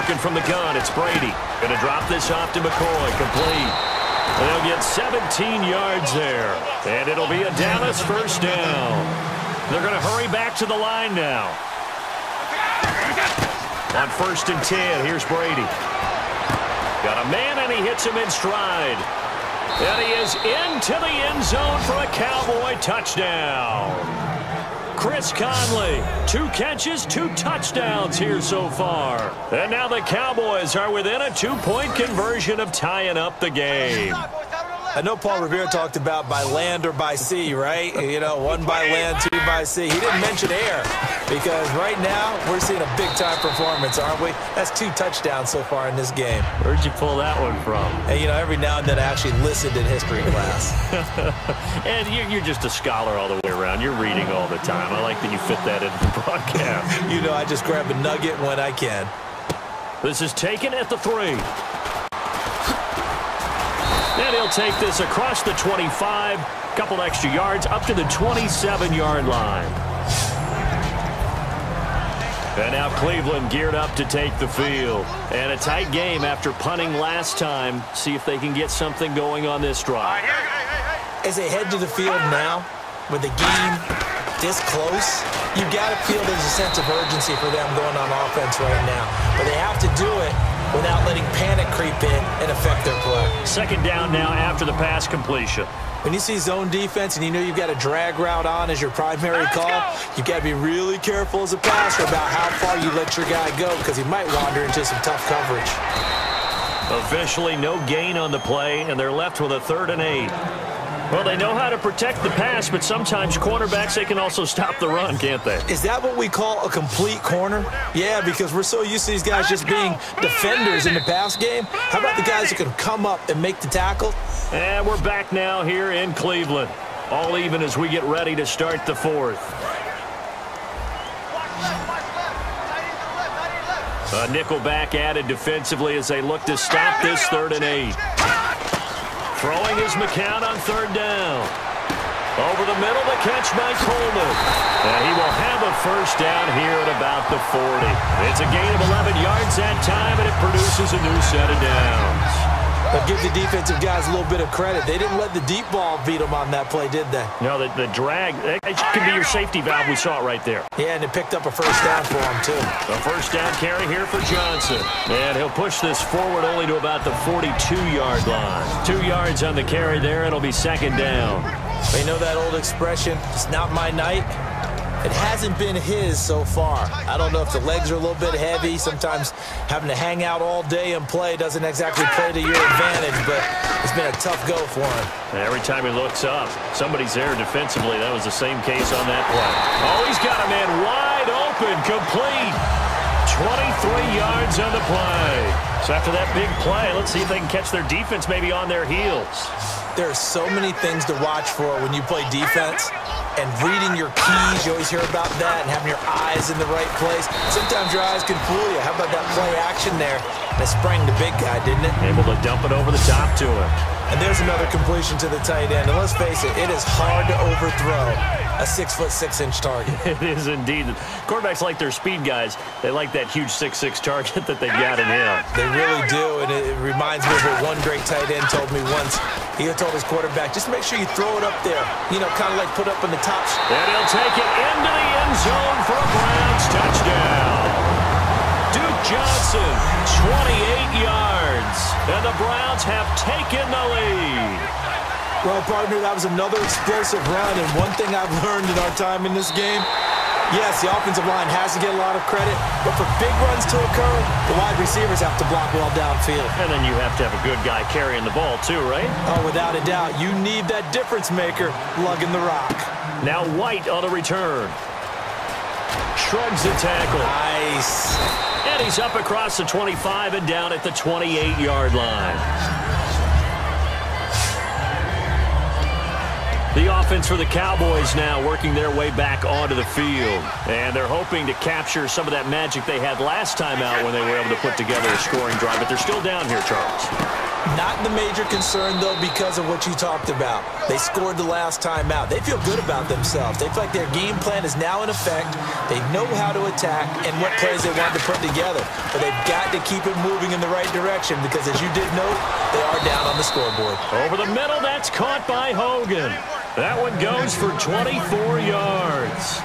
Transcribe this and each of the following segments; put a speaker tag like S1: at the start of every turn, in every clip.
S1: looking from the gun. It's Brady. Going to drop this off to McCoy. Complete. They'll get 17 yards there. And it'll be a Dallas first down. They're going to hurry back to the line now. On 1st and 10, here's Brady. Got a man, and he hits him in stride. And he is into the end zone for a Cowboy touchdown. Chris Conley, 2 catches, 2 touchdowns here so far. And now the Cowboys are within a 2-point conversion of tying up the game.
S2: I know Paul Revere talked about by land or by sea, right? You know, 1 by land, 2 by sea. He didn't mention air because right now we're seeing a big-time performance, aren't we? That's 2 touchdowns so far in this game.
S1: Where'd you pull that one from?
S2: And, you know, every now and then I actually listened in history class.
S1: And you're just a scholar all the way around. You're reading all the time. I like that you fit that into the broadcast.
S2: You know, I just grab a nugget when I can.
S1: This is taken at the 3. And he'll take this across the 25, couple extra yards up to the 27-yard line. And now Cleveland geared up to take the field. And a tight game after punting last time. See if they can get something going on this drive.
S2: As they head to the field now, with the game this close, you got to feel there's a sense of urgency for them going on offense right now. But they have to do it without letting panic creep in and affect their play.
S1: 2nd down now after the pass completion.
S2: When you see zone defense and you know you've got a drag route on as your primary call, you've got to be really careful as a passer about how far you let your guy go because he might wander into some tough coverage.
S1: Officially no gain on the play, and they're left with a 3rd and 8. Well, they know how to protect the pass, but sometimes cornerbacks, they can also stop the run, can't they?
S2: Is that what we call a complete corner? Yeah, because we're so used to these guys just being defenders in the pass game. How about the guys who can come up and make the tackle?
S1: And we're back now here in Cleveland. All even as we get ready to start the 4th. A nickelback added defensively as they look to stop this 3rd and 8. Throwing is McCown on 3rd down. Over the middle, the catch by Coleman. And he will have a first down here at about the 40. It's a gain of 11 yards that time, and it produces a new set of downs.
S2: But give the defensive guys a little bit of credit. They didn't let the deep ball beat them on that play, did they?
S1: No, the drag, it could be your safety valve. We saw it right there.
S2: Yeah, and it picked up a first down for him, too.
S1: A first down carry here for Johnson. And he'll push this forward only to about the 42-yard line. 2 yards on the carry there. It'll be 2nd down.
S2: They know that old expression, it's not my night. It hasn't been his so far. I don't know if the legs are a little bit heavy. Sometimes having to hang out all day and play doesn't exactly play to your advantage, but it's been a tough go for him.
S1: And every time he looks up, somebody's there defensively. That was the same case on that play. Oh, he's got a man wide open, complete. 23 yards on the play. So after that big play, let's see if they can catch their defense maybe on their heels.
S2: There are so many things to watch for when you play defense. And reading your keys, you always hear about that, and having your eyes in the right place. Sometimes your eyes can fool you. How about that play action there? That sprang the big guy, didn't it?
S1: Able to dump it over the top to him.
S2: And there's another completion to the tight end. And let's face it, it is hard to overthrow a 6'6" target.
S1: It is indeed. Quarterbacks like their speed guys. They like that huge 6'6" target that they've got in him.
S2: They really do, and it reminds me of what one great tight end told me once. He told his quarterback, just make sure you throw it up there. You know, kind of like put up in the top.
S1: And he'll take it into the end zone for a Browns touchdown. Duke Johnson, 28 yards. And the Browns have taken the lead.
S2: Well, partner, that was another explosive run, and one thing I've learned in our time in this game, yes, the offensive line has to get a lot of credit, but for big runs to occur, the wide receivers have to block well downfield.
S1: And then you have to have a good guy carrying the ball too, right?
S2: Oh, without a doubt. You need that difference maker lugging the rock.
S1: Now White on the return. Shrugs the tackle.
S2: Nice.
S1: And he's up across the 25 and down at the 28-yard line. The offense for the Cowboys now working their way back onto the field. And they're hoping to capture some of that magic they had last time out when they were able to put together a scoring drive. But they're still down here, Charles.
S2: Not the major concern, though, because of what you talked about. They scored the last time out. They feel good about themselves. They feel like their game plan is now in effect. They know how to attack and what plays they want to put together. But they've got to keep it moving in the right direction because, as you did note, they are down on the scoreboard.
S1: Over the middle, that's caught by Hogan. That one goes for 24 yards.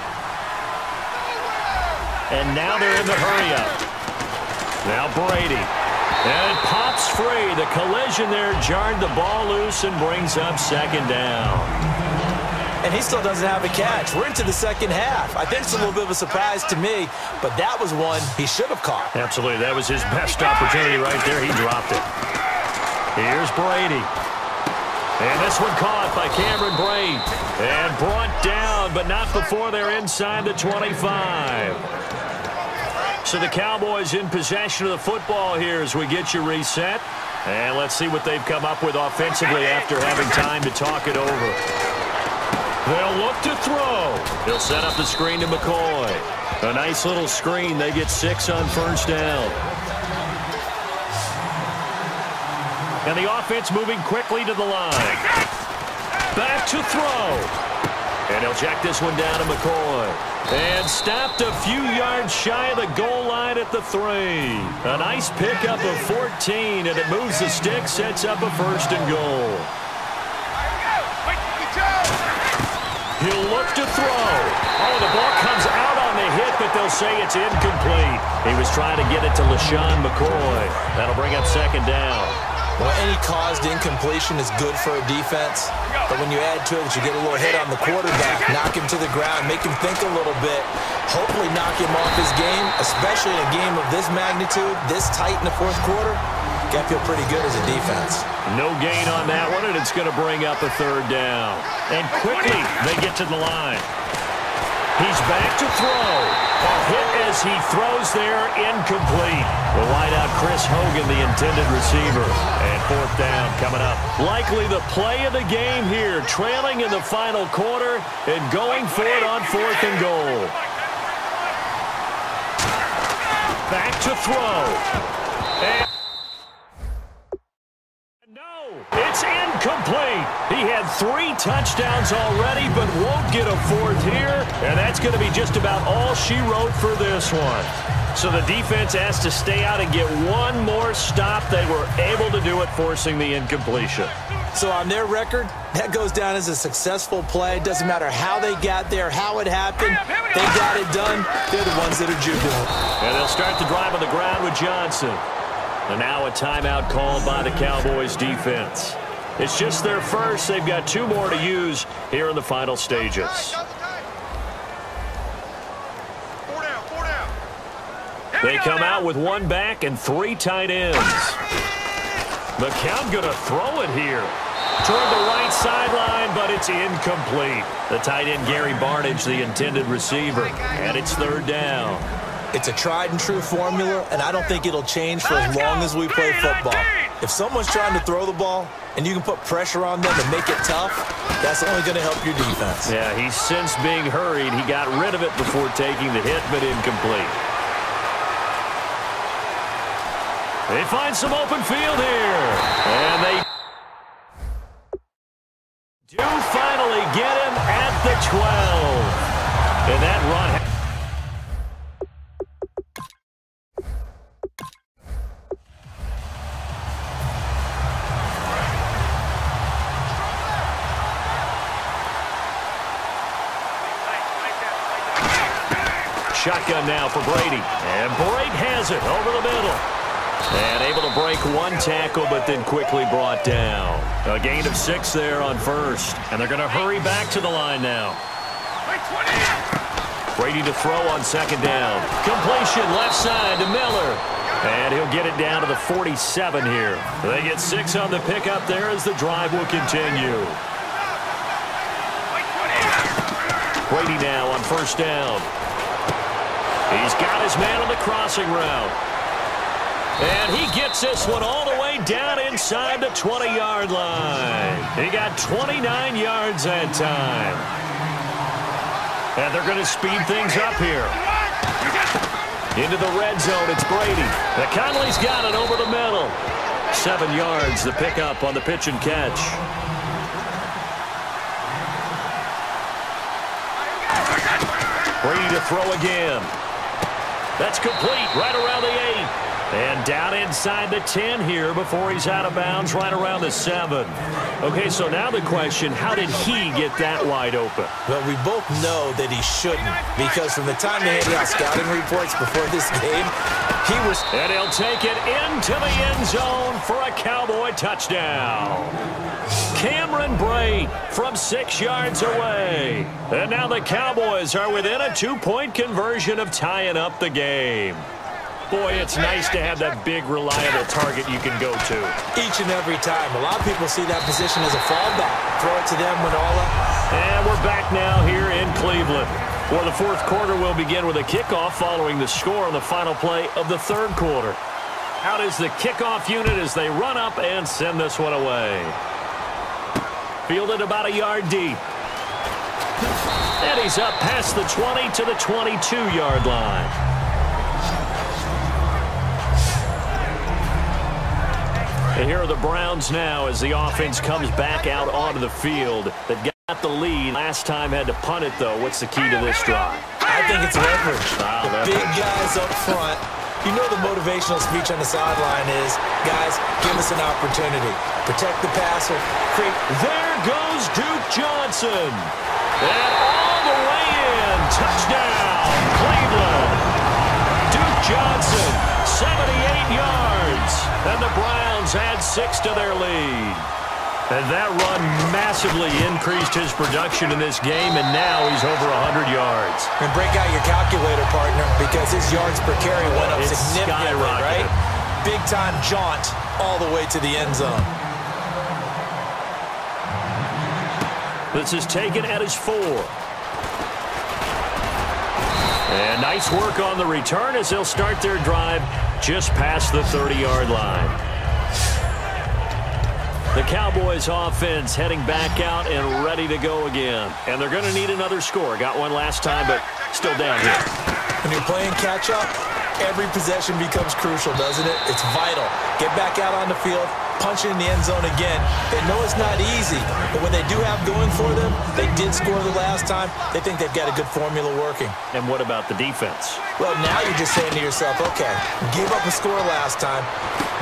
S1: And now they're in the hurry-up. Now Brady. And it pops free. The collision there jarred the ball loose and brings up second down.
S2: And he still doesn't have a catch. We're into the second half. I think it's a little bit of a surprise to me, but that was one he should have caught.
S1: Absolutely. That was his best opportunity right there. He dropped it. Here's Brady. And this one caught by Cameron Brate. And brought down, but not before they're inside the 25. So the Cowboys in possession of the football here as we get you reset. And let's see what they've come up with offensively after having time to talk it over. They'll look to throw. He'll set up the screen to McCoy. A nice little screen. They get 6 on first down. And the offense moving quickly to the line. Back to throw. And he'll check this one down to McCoy. And stopped a few yards shy of the goal line at the 3. A nice pickup of 14, and it moves the stick, sets up a first and goal. He'll look to throw. Oh, the ball comes out on the hit, but they'll say it's incomplete. He was trying to get it to LaShawn McCoy. That'll bring up second down.
S2: Well, any caused incompletion is good for a defense, but when you add to it that you get a little hit on the quarterback, knock him to the ground, make him think a little bit, hopefully knock him off his game, especially in a game of this magnitude, this tight in the fourth quarter, got to feel pretty good as a defense.
S1: No gain on that one, and it's going to bring up a third down. And quickly, they get to the line. He's back to throw. A hit as he throws there, incomplete. The wideout, Chris Hogan, the intended receiver. And fourth down coming up. Likely the play of the game here, trailing in the final quarter and going for it on fourth and goal. Back to throw. And no, it's incomplete. He had 3 touchdowns already, but won't get a 4th here, and that's going to be just about all she wrote for this one. So the defense has to stay out and get one more stop. They were able to do it, forcing the incompletion.
S2: So on their record, that goes down as a successful play. It doesn't matter how they got there, how it happened. They got it done. They're the ones that are jubilant.
S1: And they'll start the drive on the ground with Johnson. And now a timeout called by the Cowboys defense. It's just their first. They've got 2 more to use here in the final stages. They come out with 1 back and 3 tight ends. McCown going to throw it here. Toward the right sideline, but it's incomplete. The tight end, Gary Barnidge, the intended receiver. And it's third down.
S2: It's a tried-and-true formula, and I don't think it'll change for as long as we play football. If someone's trying to throw the ball and you can put pressure on them and make it tough, that's only going to help your defense.
S1: Yeah, he's since being hurried. He got rid of it before taking the hit, but incomplete. They find some open field here. And they do finally get him at the 12. And that run... Shotgun now for Brady. And Brady has it over the middle. And able to break 1 tackle, but then quickly brought down. A gain of 6 there on first. And they're going to hurry back to the line now. Brady to throw on second down. Completion left side to Miller. And he'll get it down to the 47 here. They get 6 on the pickup there as the drive will continue. Brady now on first down. He's got his man on the crossing route. And he gets this one all the way down inside the 20-yard line. He got 29 yards that time. And they're going to speed things up here. Into the red zone, it's Brady. The Conley's got it over the middle. 7 yards, the pickup on the pitch and catch. Brady to throw again. That's complete right around the 8. And down inside the 10 here before he's out of bounds right around the 7. Okay, so now the question, how did he get that wide open?
S2: Well, we both know that he shouldn't, because from the time they handed out scouting reports before this game, he was...
S1: And he'll take it into the end zone for a Cowboy touchdown. Cameron Brate from 6 yards away. And now the Cowboys are within a 2-point conversion of tying up the game. Boy, it's nice to have that big, reliable target you can go to.
S2: Each and every time. A lot of people see that position as a fallback. Throw it to them, Manola.
S1: And we're back now here in Cleveland. For the fourth quarter, we'll begin with a kickoff following the score on the final play of the third quarter. Out is the kickoff unit as they run up and send this one away. Fielded about a yard deep. And he's up past the 20 to the 22-yard line. And here are the Browns now as the offense comes back out onto the field. They've got the lead. Last time had to punt it, though. What's the key to this drive?
S2: I think it's leverage. The big guys up front. You know the motivational speech on the sideline is, guys, give us an opportunity. Protect the passer.
S1: There goes Duke Johnson. And all the way in. Touchdown, Cleveland. Duke Johnson, 78 yards. And the Browns add 6 to their lead. And that run massively increased his production in this game, and now he's over 100 yards.
S2: And break out your calculator, partner, because his yards per carry went up significantly, right? Big-time jaunt all the way to the end zone.
S1: This is taken at his 4. And nice work on the return as they'll start their drive just past the 30-yard line. The Cowboys offense heading back out and ready to go again. And they're going to need another score. Got one last time, but still down here.
S2: When you're playing catch-up, every possession becomes crucial, doesn't it? It's vital. Get back out on the field, punch it in the end zone again. They know it's not easy, but what they do have going for them, they did score the last time. They think they've got a good formula working.
S1: And what about the defense?
S2: Well, now you're just saying to yourself, okay, give up a score last time.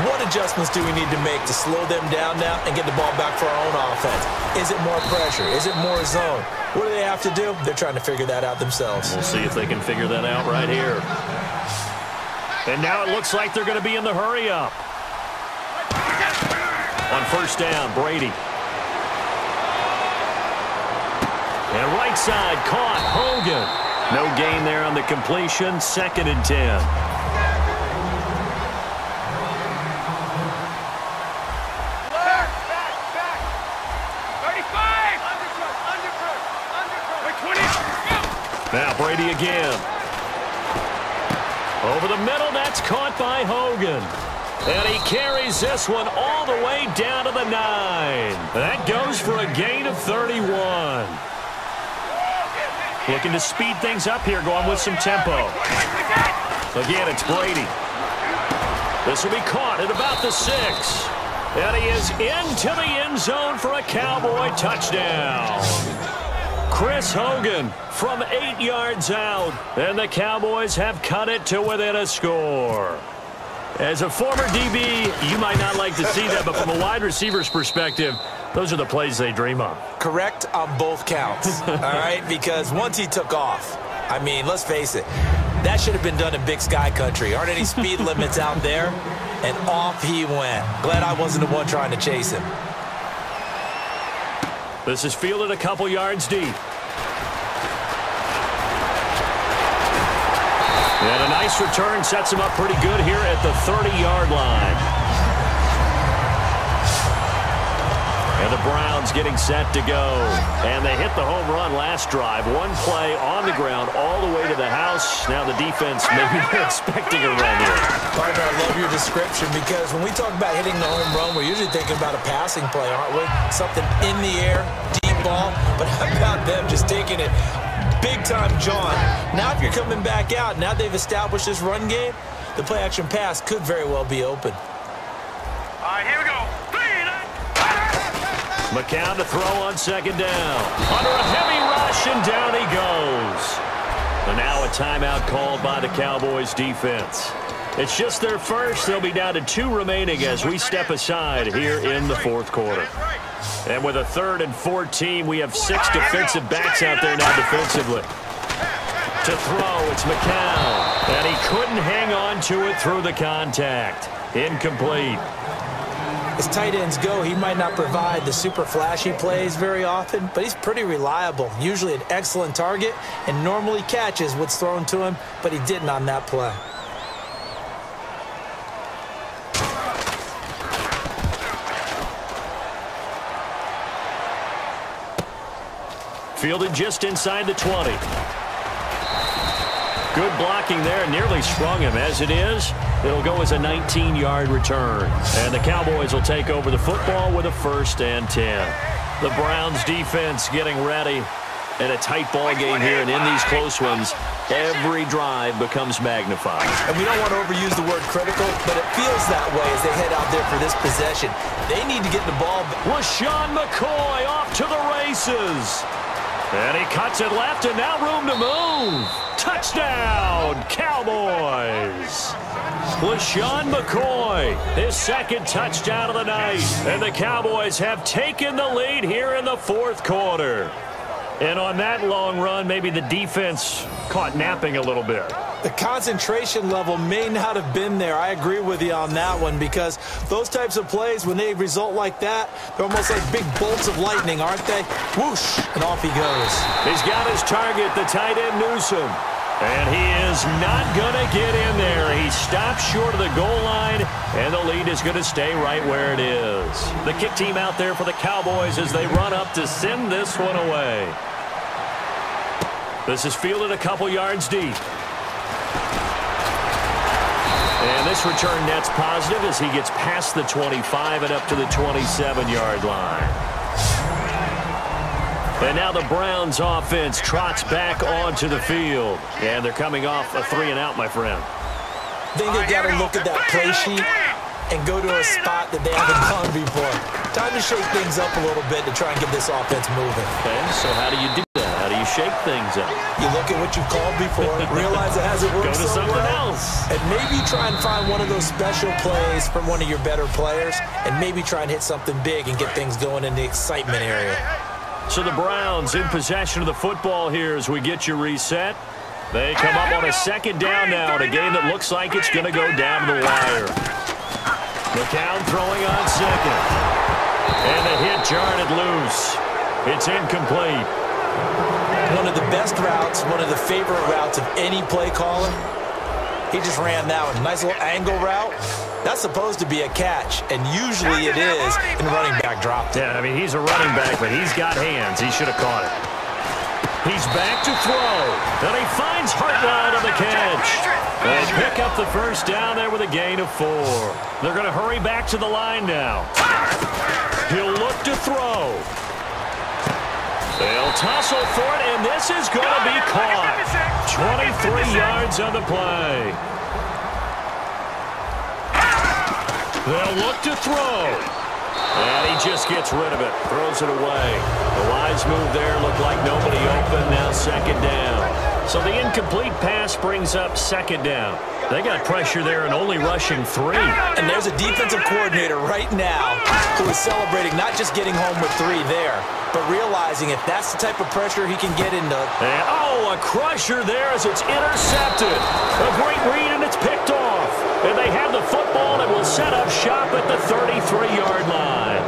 S2: What adjustments do we need to make to slow them down now and get the ball back for our own offense? Is it more pressure? Is it more zone? What do they have to do? They're trying to figure that out themselves.
S1: We'll see if they can figure that out right here. And now it looks like they're going to be in the hurry-up. On first down, Brady. And right side, caught, Hogan. No gain there on the completion, 2nd and 10. Now Brady again. Over the middle, that's caught by Hogan. And he carries this one all the way down to the 9. That goes for a gain of 31. Looking to speed things up here, going with some tempo. Again, it's Brady. This will be caught at about the 6. And he is into the end zone for a Cowboy touchdown. Chris Hogan from 8 yards out. And the Cowboys have cut it to within a score. As a former DB, you might not like to see that, but from a wide receiver's perspective, those are the plays they dream of.
S2: Correct on both counts, all right? Because once he took off, I mean, let's face it, that should have been done in Big Sky Country. Aren't any speed limits out there? And off he went. Glad I wasn't the one trying to chase him.
S1: This is fielded a couple yards deep. And a nice return sets him up pretty good here at the 30-yard line. And the Browns getting set to go. And they hit the home run last drive. One play on the ground all the way to the house. Now the defense, maybe they're expecting a run here.
S2: Partner, I love your description because when we talk about hitting the home run, we're usually thinking about a passing play, aren't we? Something in the air, deep ball. But how about them just taking it? Big time, John. Now if you're coming back out, now they've established this run game, the play-action pass could very well be open.
S3: right, here we go.
S1: McCown to throw on second down. Under a heavy rush, and down he goes. And now a timeout called by the Cowboys defense. It's just their first. They'll be down to 2 remaining as we step aside here in the fourth quarter. And with a 3rd and 14, we have 6 defensive backs out there now defensively. To throw, it's McCown. And he couldn't hang on to it through the contact. Incomplete.
S2: As tight ends go, he might not provide the super flashy plays very often, but he's pretty reliable. Usually an excellent target and normally catches what's thrown to him, but he didn't on that play.
S1: Fielded just inside the 20. Good blocking there, nearly sprung him. As it is, it'll go as a 19-yard return. And the Cowboys will take over the football with a 1st and 10. The Browns defense getting ready in a tight ball game here, and in these close ones, every drive becomes magnified.
S2: And we don't want to overuse the word critical, but it feels that way as they head out there for this possession. They need to get the ball.
S1: LaShawn McCoy off to the races. And he cuts it left, and now room to move. Touchdown, Cowboys. LaShawn McCoy, his 2nd touchdown of the night. And the Cowboys have taken the lead here in the fourth quarter. And on that long run, maybe the defense caught napping a little bit.
S2: The concentration level may not have been there. I agree with you on that one, because those types of plays, when they result like that, they're almost like big bolts of lightning, aren't they? Whoosh, and off he goes.
S1: He's got his target, the tight end Newsom. And he is not going to get in there. He stops short of the goal line, and the lead is going to stay right where it is. The kick team out there for the Cowboys as they run up to send this one away. This is fielded a couple yards deep. And this return net's positive as he gets past the 25 and up to the 27-yard line. And now the Browns offense trots back onto the field. And they're coming off a 3-and-out, my friend.
S2: I think they got to look at that play sheet and go to a spot that they haven't gone before. Time to shake things up a little bit to try and get this offense moving.
S1: Okay, so how do you do that? How do you shake things up?
S2: You look at what you've called before, realize it hasn't worked
S1: Go to
S2: so
S1: something
S2: well,
S1: else.
S2: and maybe try and find one of those special plays from one of your better players, and maybe try and hit something big and get things going in the excitement area.
S1: So the Browns in possession of the football here as we get you reset. They come up on a 2nd down now in a game that looks like it's going to go down the wire. McCown throwing on 2nd. And the hit jarred it loose. It's incomplete.
S2: One of the best routes, one of the favorite routes of any play caller. He just ran that one. Nice little angle route. That's supposed to be a catch, and usually it is, and the running back dropped it.
S1: Yeah, I mean, he's a running back, but he's got hands. He should have caught it. He's back to throw. And he finds Hartline on the catch. They pick up the 1st down there with a gain of 4. They're going to hurry back to the line now. He'll look to throw. They'll tussle for it, and this is going to be caught. 23 yards on the play. They'll look to throw. And he just gets rid of it, throws it away. The wise move there, looked like nobody open, now 2nd down. So the incomplete pass brings up 2nd down. They got pressure there and only rushing 3.
S2: And there's a defensive coordinator right now who is celebrating not just getting home with 3 there, but realizing if that's the type of pressure he can get into.
S1: And, oh, a crusher there as it's intercepted. A great read, and it's picked off. And they have the football and will set up shop at the 33-yard line.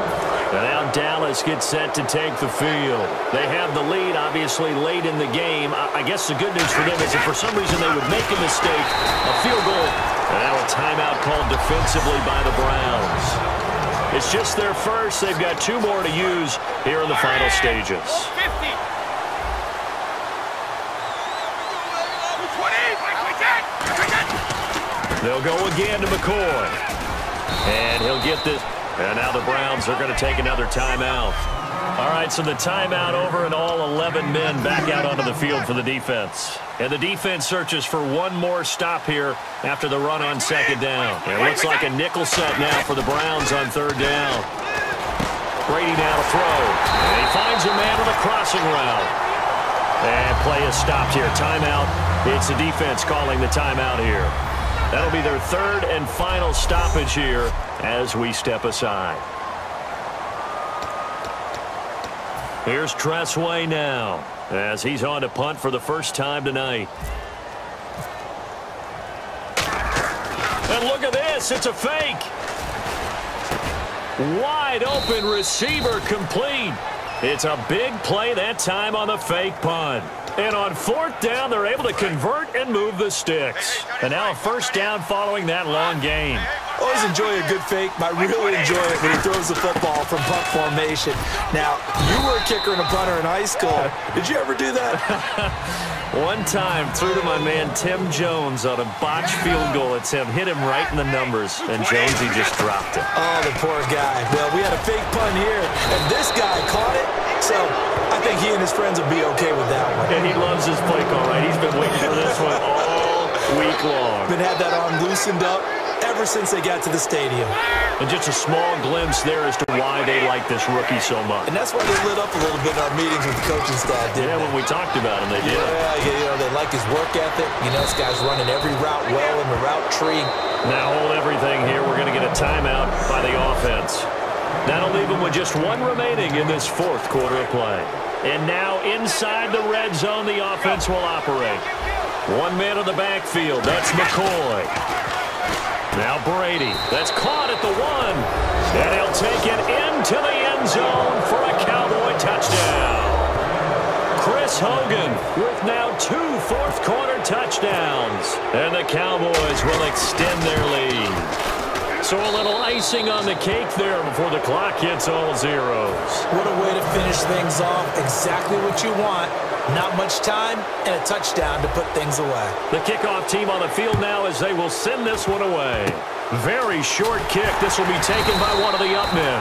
S1: And now Dallas gets set to take the field. They have the lead, obviously, late in the game. I guess the good news for them is if for some reason they would make a mistake, a field goal, and now a timeout called defensively by the Browns. It's just their first. They've got 2 more to use here in the final stages. They'll go again to McCoy. And he'll get this. And now the Browns are going to take another timeout. All right, so the timeout over and all 11 men back out onto the field for the defense. And the defense searches for one more stop here after the run on second down. It looks like a nickel set now for the Browns on third down. Brady now to throw. And he finds a man on the crossing route. And play is stopped here. Timeout. It's the defense calling the timeout here. That'll be their third and final stoppage here as we step aside. Here's Tressway now as he's on to punt for the first time tonight. And look at this. It's a fake. Wide open receiver complete. It's a big play that time on the fake punt. And on fourth down, they're able to convert and move the sticks. And now a first down following that long gain.
S2: Always enjoy a good fake. I really enjoy it when he throws the football from punt formation. Now, you were a kicker and a punter in high school. Did you ever do that?
S1: One time, threw to my man Tim Jones on a botched field goal. It's him, hit him right in the numbers, and Jonesy just dropped it.
S2: Oh, the poor guy. Well, we had a fake punt here, and this guy caught it. So I think he and his friends will be okay with that one.
S1: And he loves his fake, all right. He's been waiting for this one all week long.
S2: Been had that arm loosened up ever since they got to the stadium.
S1: And just a small glimpse there as to why they like this rookie so much.
S2: And that's why they lit up a little bit in our meetings with the coaching staff, didn't they?
S1: Yeah, when we talked about him, they did.
S2: Yeah, they like his work ethic. You know, this guy's running every route well in the route tree.
S1: Now hold everything here. We're going to get a timeout by the offense. That'll leave them with just one remaining in this fourth quarter of play. And now inside the red zone, the offense will operate. One man in the backfield. That's McCoy. Now Brady. That's caught at the one. And he'll take it into the end zone for a Cowboy touchdown. Chris Hogan with now 2 fourth-quarter touchdowns. And the Cowboys will extend their lead. So a little icing on the cake there before the clock hits all zeros.
S2: What a way to finish things off. Exactly what you want. Not much time and a touchdown to put things away.
S1: The kickoff team on the field now as they will send this one away. Very short kick. This will be taken by one of the up men.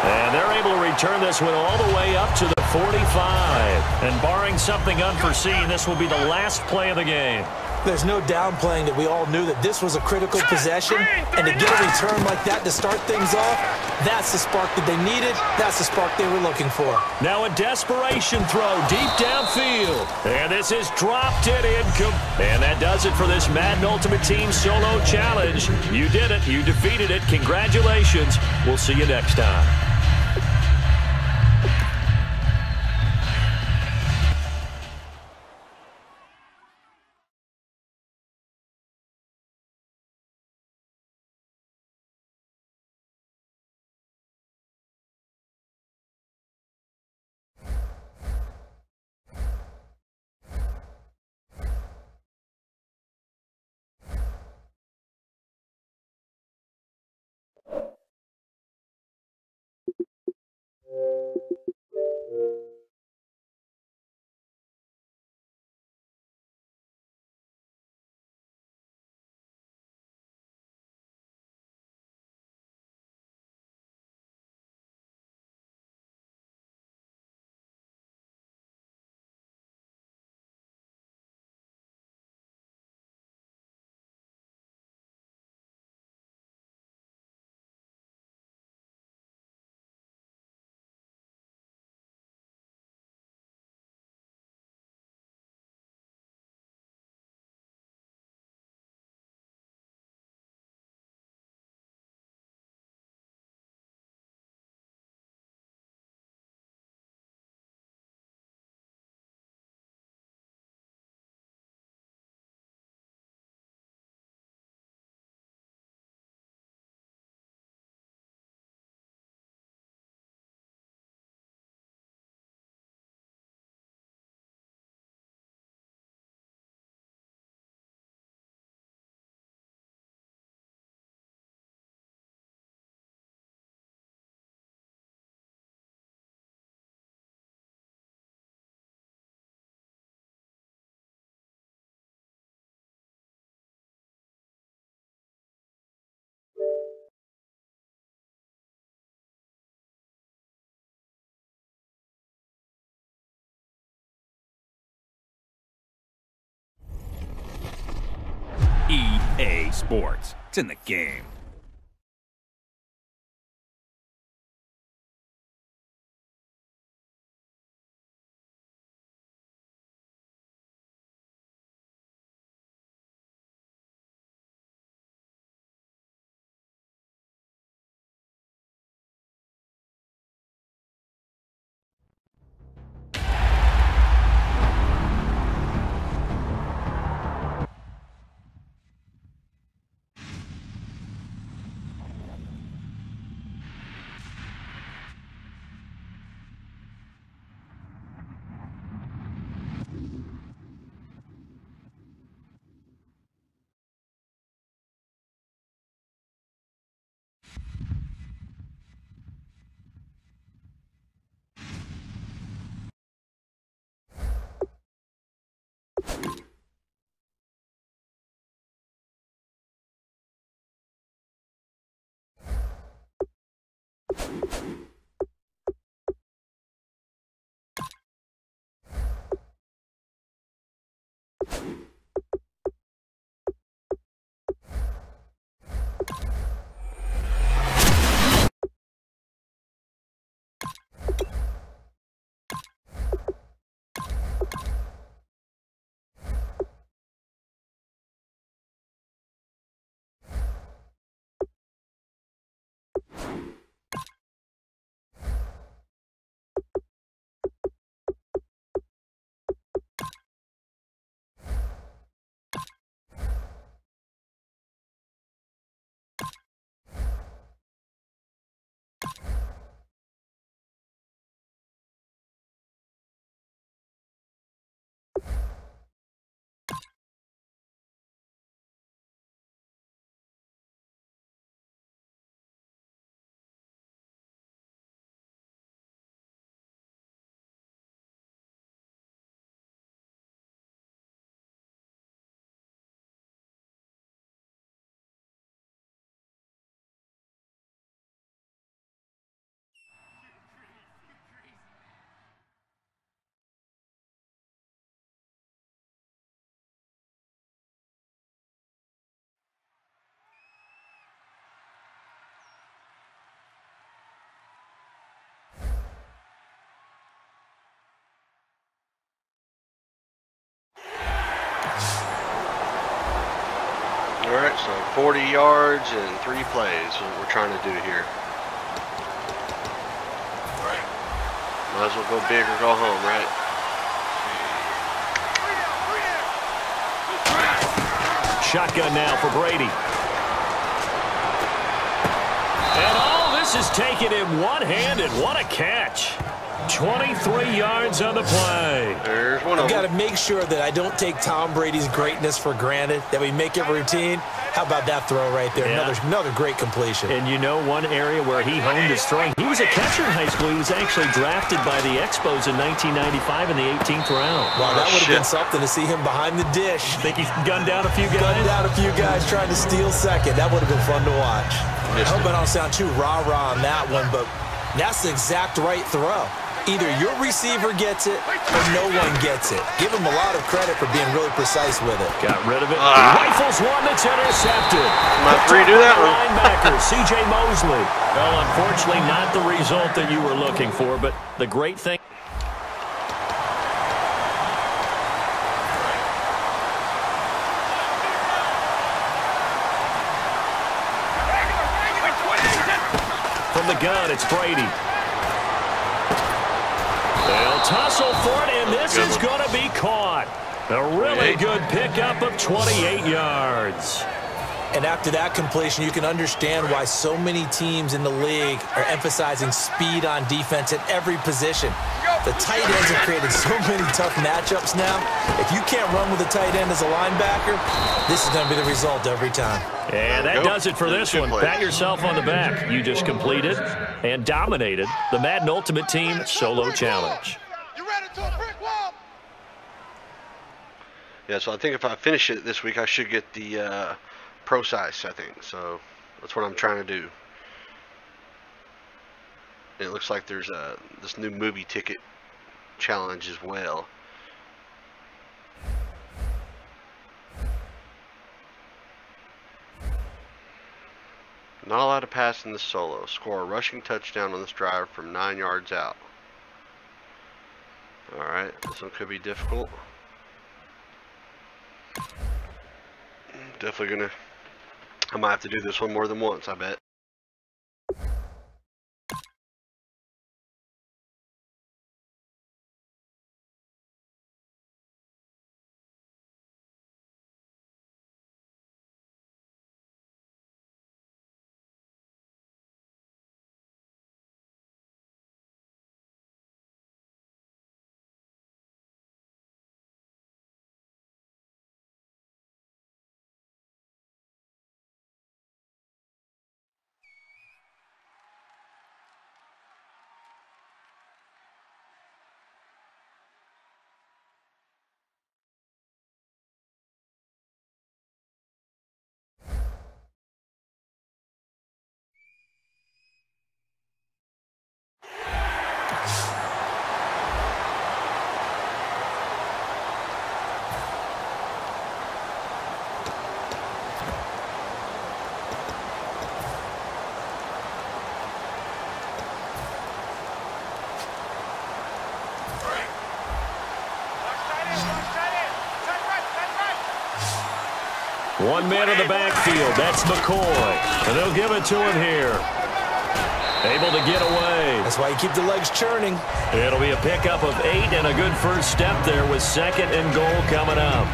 S1: And they're able to return this one all the way up to the 45. And barring something unforeseen, this will be the last play of the game.
S2: There's no downplaying that we all knew that this was a critical possession, and to get a return like that to start things off, that's the spark that they needed. That's the spark they were looking for.
S1: Now a desperation throw deep downfield, and this is dropped it in. And that does it for this Madden Ultimate Team Solo Challenge. You did it. You defeated it. Congratulations. We'll see you next time.
S3: sports. It's in the game.
S4: Alright, so 40 yards and 3 plays is what we're trying to do here. Might as well go big or go home, right?
S1: Shotgun now for Brady. And all this is taken in one-handed. What a catch. 23 yards on the play.
S4: There's one of them.
S2: I've got to make sure that I don't take Tom Brady's greatness for granted, that we make it routine. How about that throw right there?
S1: Yeah.
S2: Another great completion.
S1: And you know one area where he honed his throwing. He was a catcher in high school. He was actually drafted by the Expos in 1995 in the 18th round.
S2: Wow, that would have been something to see him behind the dish.
S1: Think he gunned down a few guys?
S2: Gunned down a few guys trying to steal second. That would have been fun to watch. I hope I don't sound too rah-rah on that one, but that's the exact right throw. Either your receiver gets it or no one gets it. Give him a lot of credit for being really precise with it.
S1: Got rid of it. Rifles one that's intercepted.
S4: Might redo that one.
S1: Linebacker, C.J. Mosley. Well, unfortunately, not the result that you were looking for, but the great thing. From the gun, it's Brady. They'll tussle for it, and this is going to be caught. A really good pickup of 28 yards.
S2: And after that completion, you can understand why so many teams in the league are emphasizing speed on defense at every position. The tight ends have created so many tough matchups now. If you can't run with a tight end as a linebacker, this is going to be the result every time.
S1: And that does it for this one. Pat yourself on the back. You just completed and dominated the Madden Ultimate Team Solo Challenge.
S4: Yeah, so I think if I finish it this week, I should get the pro size, I think. So that's what I'm trying to do. And it looks like there's this new movie ticket challenge as well. Not allowed to pass in the solo. Score a rushing touchdown on this drive from 9 yards out. Alright, this one could be difficult. Definitely gonna... I might have to do this one more than once, I bet.
S1: One man in the backfield. That's McCoy. And they'll give it to him here. Able to get away.
S2: That's why you keep the legs churning.
S1: It'll be a pickup of 8 and a good first step there with 2nd and goal coming up.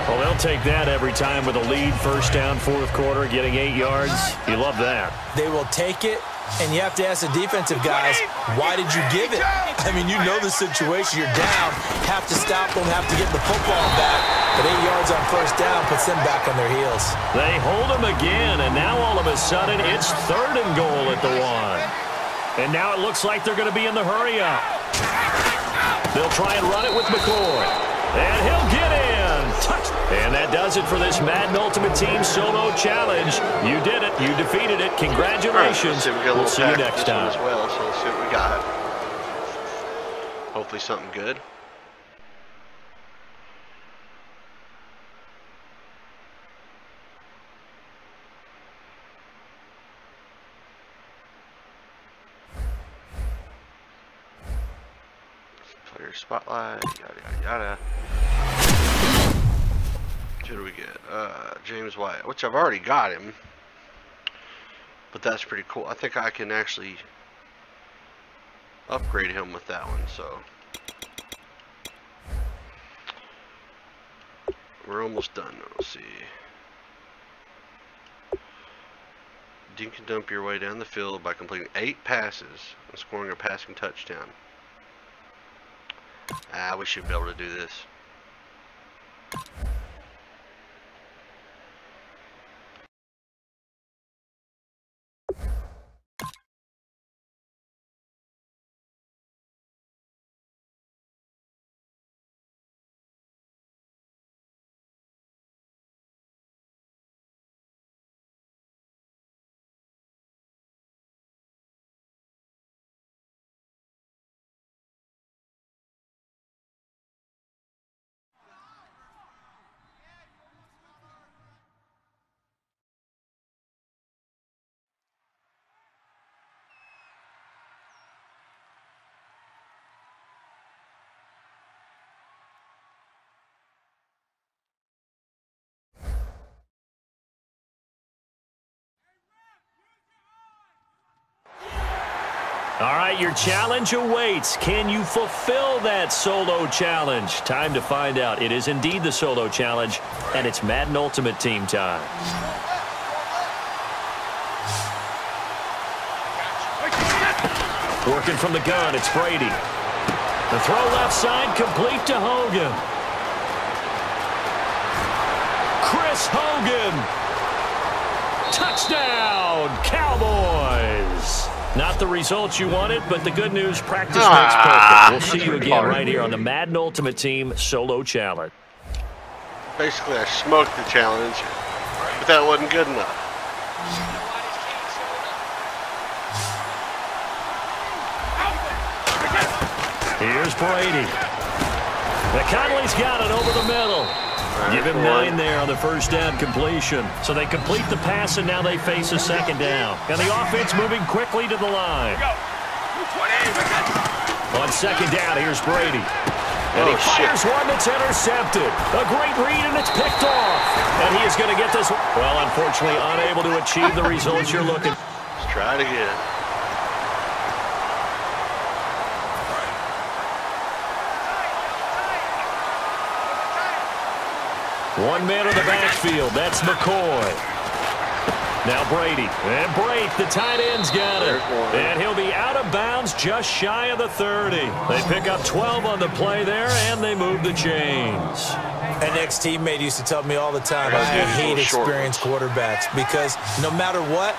S1: Well, they'll take that every time with a lead. First down, 4th quarter, getting 8 yards. You love that.
S2: They will take it, and you have to ask the defensive guys, why did you give it? I mean, you know the situation. You're down. Have to stop them, have to get the football back. But 8 yards on first down puts them back on their heels.
S1: They hold him again, and now all of a sudden it's 3rd and goal at the 1. And now it looks like they're going to be in the hurry-up. They'll try and run it with McCoy. And he'll get in. Touch. And that does it for this Madden Ultimate Team Solo Challenge. You did it. You defeated it. Congratulations.
S4: Right, we'll
S1: see you next time.
S4: As well, so let's see what we got. Hopefully something good. Player spotlight, yada yada yada. Who do we get? James White, which I've already got him, but that's pretty cool. I think I can actually upgrade him with that one, so we're almost done. Let's see. Dink and dump your way down the field by completing 8 passes and scoring a passing touchdown. We should be able to do this.
S1: All right, your challenge awaits. Can you fulfill that solo challenge? Time to find out. It is indeed the solo challenge, and it's Madden Ultimate Team time. Working from the gun, it's Brady. The throw left side, complete to Hogan. Chris Hogan. Touchdown, Cowboys. Not the results you wanted, but the good news, practice makes perfect. We'll see you again right here on the Madden Ultimate Team Solo Challenge.
S4: Basically, I smoked the challenge, but that wasn't good enough.
S1: Here's Brady. McConnelly's got it over the middle. Give him 9 there on the first down completion. So they complete the pass, and now they face a second down. And the offense moving quickly to the line. On second down, here's Brady. And he fires one that's intercepted. A great read, and it's picked off. And he is going to get this. Well, unfortunately, unable to achieve the results you're looking.
S4: Let's try it again.
S1: One man in the backfield. That's McCoy. Now Brady. And Brake, the tight end's got it. And he'll be out of bounds just shy of the 30. They pick up 12 on the play there, and they move the chains.
S2: An ex-teammate used to tell me all the time, I hate experienced quarterbacks because no matter what,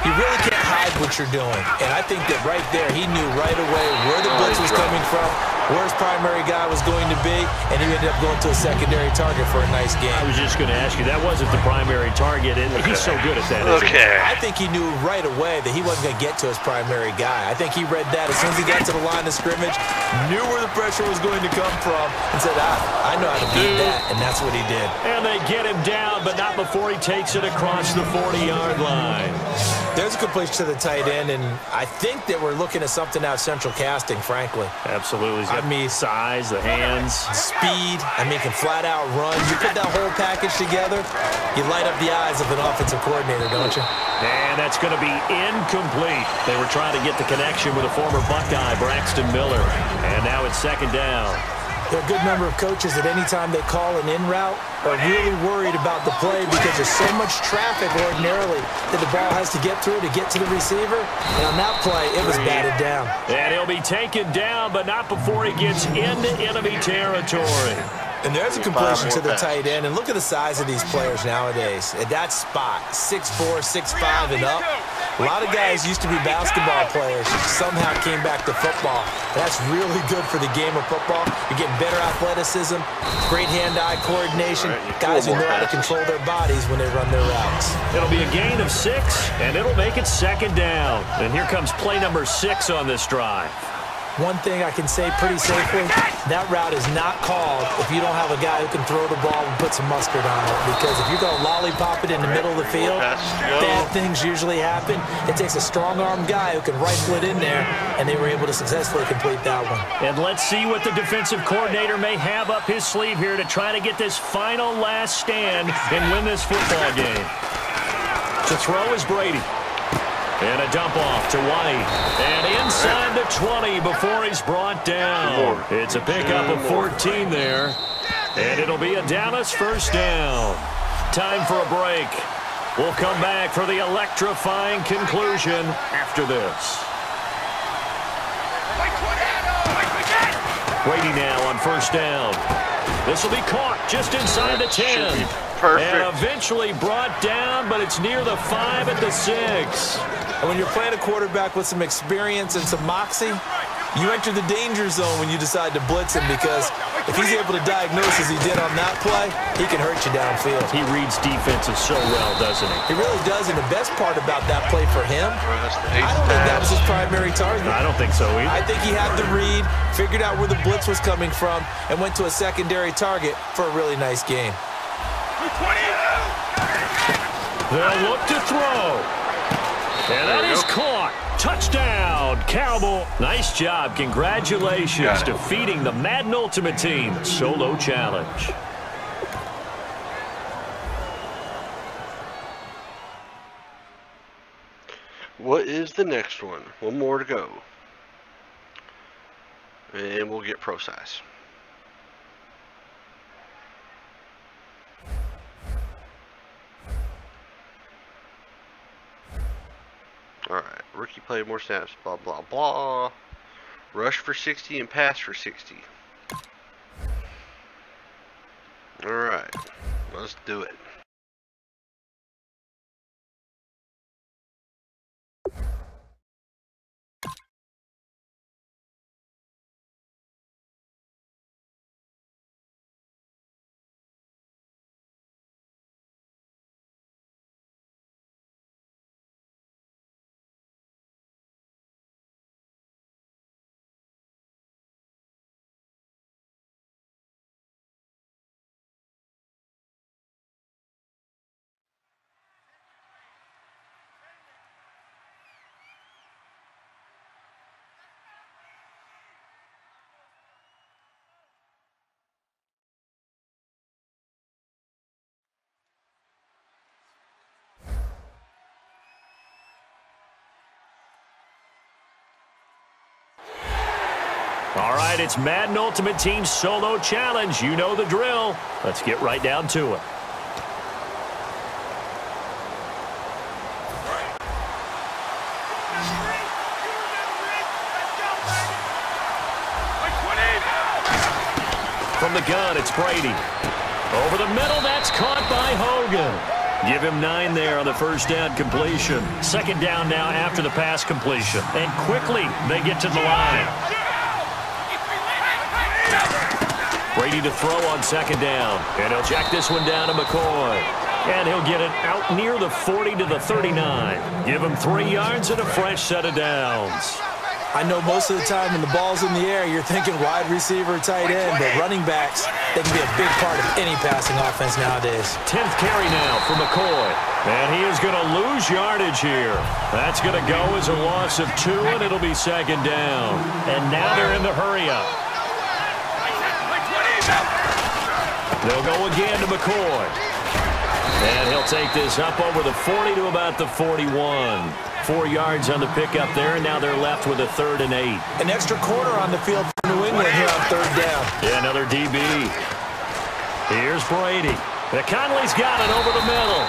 S2: you really can't hide what you're doing. And I think that right there, he knew right away where the blitz was coming from, where his primary guy was going to be, and he ended up going to a secondary target for a nice game.
S1: I was just going to ask you, that wasn't the primary target, and he's so good at that.
S2: I think he knew right away that he wasn't going to get to his primary guy. I think he read that as soon as he got to the line of scrimmage, knew where the pressure was going to come from, and said, I know how to beat that. And that's what he did.
S1: And they get him down, but not before he takes it across the 40-yard line.
S2: There's a completion to the tight end, and I think that we're looking at something out of central casting, frankly.
S1: Absolutely. I mean, size, the hands.
S2: Speed. I mean, can flat out run. You put that whole package together, you light up the eyes of an offensive coordinator, don't you?
S1: And that's going to be incomplete. They were trying to get the connection with a former Buckeye, Braxton Miller. And now it's second down.
S2: There are a good number of coaches that any time they call an in route are really worried about the play because there's so much traffic ordinarily that the ball has to get through to get to the receiver. And on that play, it was batted down.
S1: And he'll be taken down, but not before he gets into enemy territory.
S2: And there's a completion to the tight end. And look at the size of these players nowadays. At that spot, 6'4", 6'5", and up. A lot of guys used to be basketball players, somehow came back to football. That's really good for the game of football. You're getting better athleticism, great hand-eye coordination, guys who know how to control their bodies when they run their routes.
S1: It'll be a gain of 6, and it'll make it second down. And here comes play number 6 on this drive.
S2: One thing I can say pretty safely, that route is not called if you don't have a guy who can throw the ball and put some mustard on it. Because if you're going to lollipop it in the middle of the field, bad things usually happen. It takes a strong-armed guy who can rifle it in there, and they were able to successfully complete that one.
S1: And let's see what the defensive coordinator may have up his sleeve here to try to get this final last stand and win this football game. To throw is Brady. And a dump off to White. And inside the 20 before he's brought down. It's a pickup of 14 there. And it'll be a Dallas first down. Time for a break. We'll come back for the electrifying conclusion after this. Brady now on first down. This will be caught just inside the 10.
S4: Perfect.
S1: And eventually brought down, but it's near the 5 at the 6.
S2: And when you're playing a quarterback with some experience and some moxie, you enter the danger zone when you decide to blitz him because if he's able to diagnose as he did on that play, he can hurt you downfield.
S1: He reads defenses so well, doesn't he?
S2: He really does, and the best part about that play for him, I don't think that was his primary target.
S1: I don't think so either.
S2: I think he had the read, figured out where the blitz was coming from, and went to a secondary target for a really nice game.
S1: They'll look to throw. And that is caught. Touchdown, Cowboy. Nice job. Congratulations defeating the Madden Ultimate Team solo challenge.
S4: What is the next one? One more to go. And we'll get pro size. Alright, rookie played more snaps, blah, blah, blah. Rush for 60 and pass for 60. Alright, let's do it.
S1: All right, it's Madden Ultimate Team Solo Challenge. You know the drill. Let's get right down to it. From the gun, it's Brady. Over the middle, that's caught by Hogan. Give him 9 there on the first down completion. Second down now after the pass completion. And quickly, they get to the line. Brady to throw on second down. And he'll jack this one down to McCoy. And he'll get it out near the 40 to the 39. Give him 3 yards and a fresh set of downs.
S2: I know most of the time when the ball's in the air, you're thinking wide receiver, tight end, but running backs, they can be a big part of any passing offense nowadays.
S1: 10th carry now for McCoy. And he is going to lose yardage here. That's going to go as a loss of 2, and it'll be second down. And now they're in the hurry-up. They'll go again to McCoy. And he'll take this up over the 40 to about the 41. 4 yards on the pickup there, and now they're left with a 3rd and 8.
S2: An extra quarter on the field for New England here on 3rd down.
S1: Yeah, another DB. Here's Brady. Conley's got it over the middle.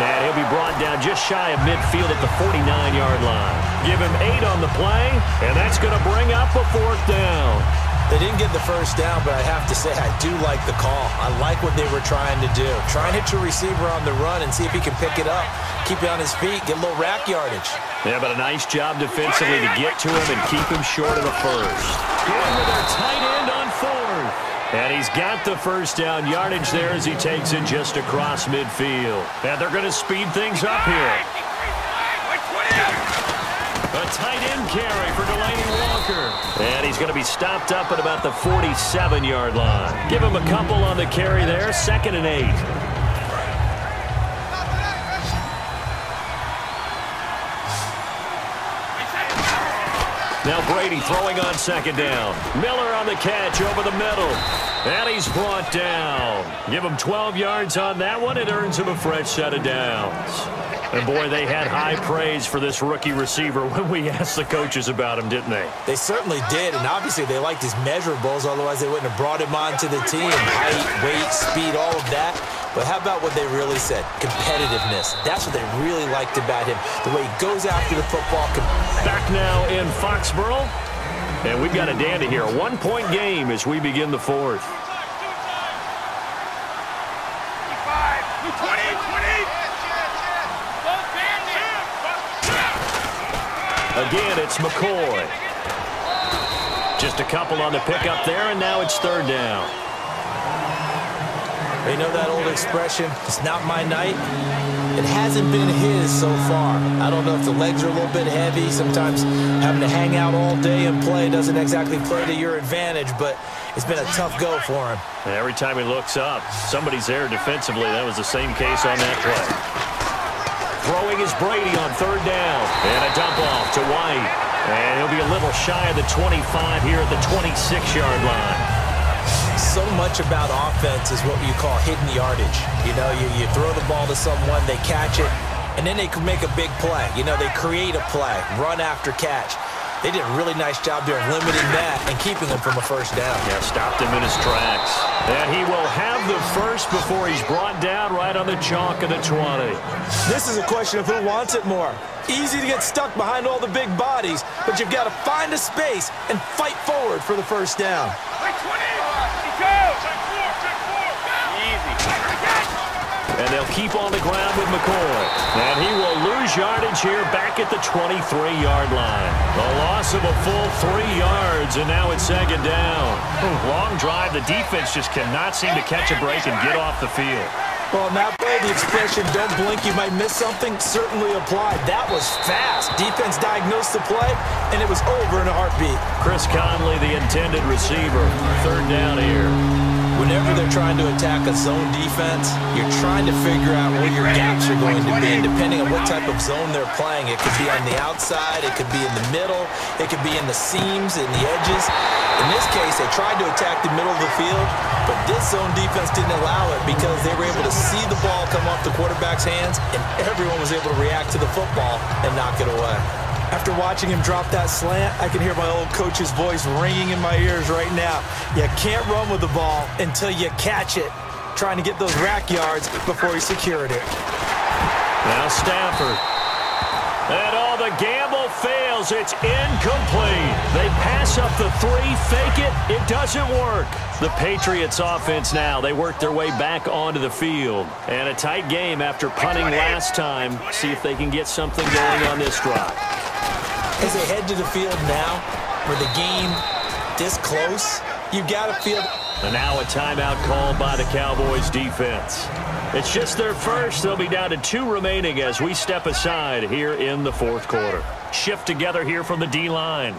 S1: And he'll be brought down just shy of midfield at the 49-yard line. Give him 8 on the play, and that's going to bring up a 4th down.
S2: They didn't get the first down, but I have to say I do like the call. I like what they were trying to do. Try and hit your receiver on the run and see if he can pick it up. Keep it on his feet, get a little rack yardage.
S1: Yeah, but a nice job defensively to get to him and keep him short of the first. Going with their tight end on 4th. And he's got the first down yardage there as he takes it just across midfield. And they're going to speed things up here. A tight end carry for Delaney Walker. And he's going to be stopped up at about the 47-yard line. Give him a couple on the carry there, 2nd and 8. Now Brady throwing on second down. Miller on the catch over the middle. And he's brought down. Give him 12 yards on that one. It earns him a fresh set of downs. And, boy, they had high praise for this rookie receiver when we asked the coaches about him, didn't they?
S2: They certainly did, and obviously they liked his measurables, otherwise they wouldn't have brought him onto the team. Height, weight, speed, all of that. But how about what they really said? Competitiveness. That's what they really liked about him. The way he goes after the football.
S1: Back now in Foxborough. And we've got a dandy here. A 1-point game as we begin the 4th. Again, it's McCoy. Just a couple on the pickup there, and now it's 3rd down.
S2: You know that old expression, it's not my night? It hasn't been his so far. I don't know if the legs are a little bit heavy. Sometimes having to hang out all day and play doesn't exactly play to your advantage, but it's been a tough go for him.
S1: And every time he looks up, somebody's there defensively. That was the same case on that play. Throwing is Brady on 3rd down. And a dump off to White. And he'll be a little shy of the 25 here at the 26-yard line.
S2: So much about offense is what you call hidden yardage. You know, you throw the ball to someone, they catch it, and then they can make a big play. You know, they create a play, run after catch. They did a really nice job there of limiting that and keeping him from a first down.
S1: Yeah, stopped him in his tracks. And he will have the first before he's brought down right on the chalk of the 20.
S2: This is a question of who wants it more. Easy to get stuck behind all the big bodies, but you've got to find a space and fight forward for the first down.
S1: And they'll keep on the ground with McCoy. And he will lose yardage here back at the 23-yard line. A loss of a full 3 yards, and now it's 2nd down. Long drive. The defense just cannot seem to catch a break and get off the field.
S2: Well, in that way, the expression, don't blink, you might miss something, certainly applied. That was fast. Defense diagnosed the play, and it was over in a heartbeat.
S1: Chris Conley, the intended receiver. 3rd down here.
S2: Whenever they're trying to attack a zone defense, you're trying to figure out where your gaps are going to be. And depending on what type of zone they're playing, it could be on the outside, it could be in the middle, it could be in the seams, in the edges. In this case, they tried to attack the middle of the field, but this zone defense didn't allow it because they were able to see the ball come off the quarterback's hands, and everyone was able to react to the football and knock it away. After watching him drop that slant, I can hear my old coach's voice ringing in my ears right now. You can't run with the ball until you catch it. Trying to get those rack yards before he secured it.
S1: Now Stafford. And all the gamble fails. It's incomplete. They pass up the 3, fake it. It doesn't work. The Patriots offense now. They work their way back onto the field. And a tight game after punting last time. See if they can get something going on this drive.
S2: As they head to the field now, with the game this close, you've got to feel...
S1: And now a timeout called by the Cowboys defense. It's just their first. They'll be down to 2 remaining as we step aside here in the 4th quarter. Shift together here from the D-line.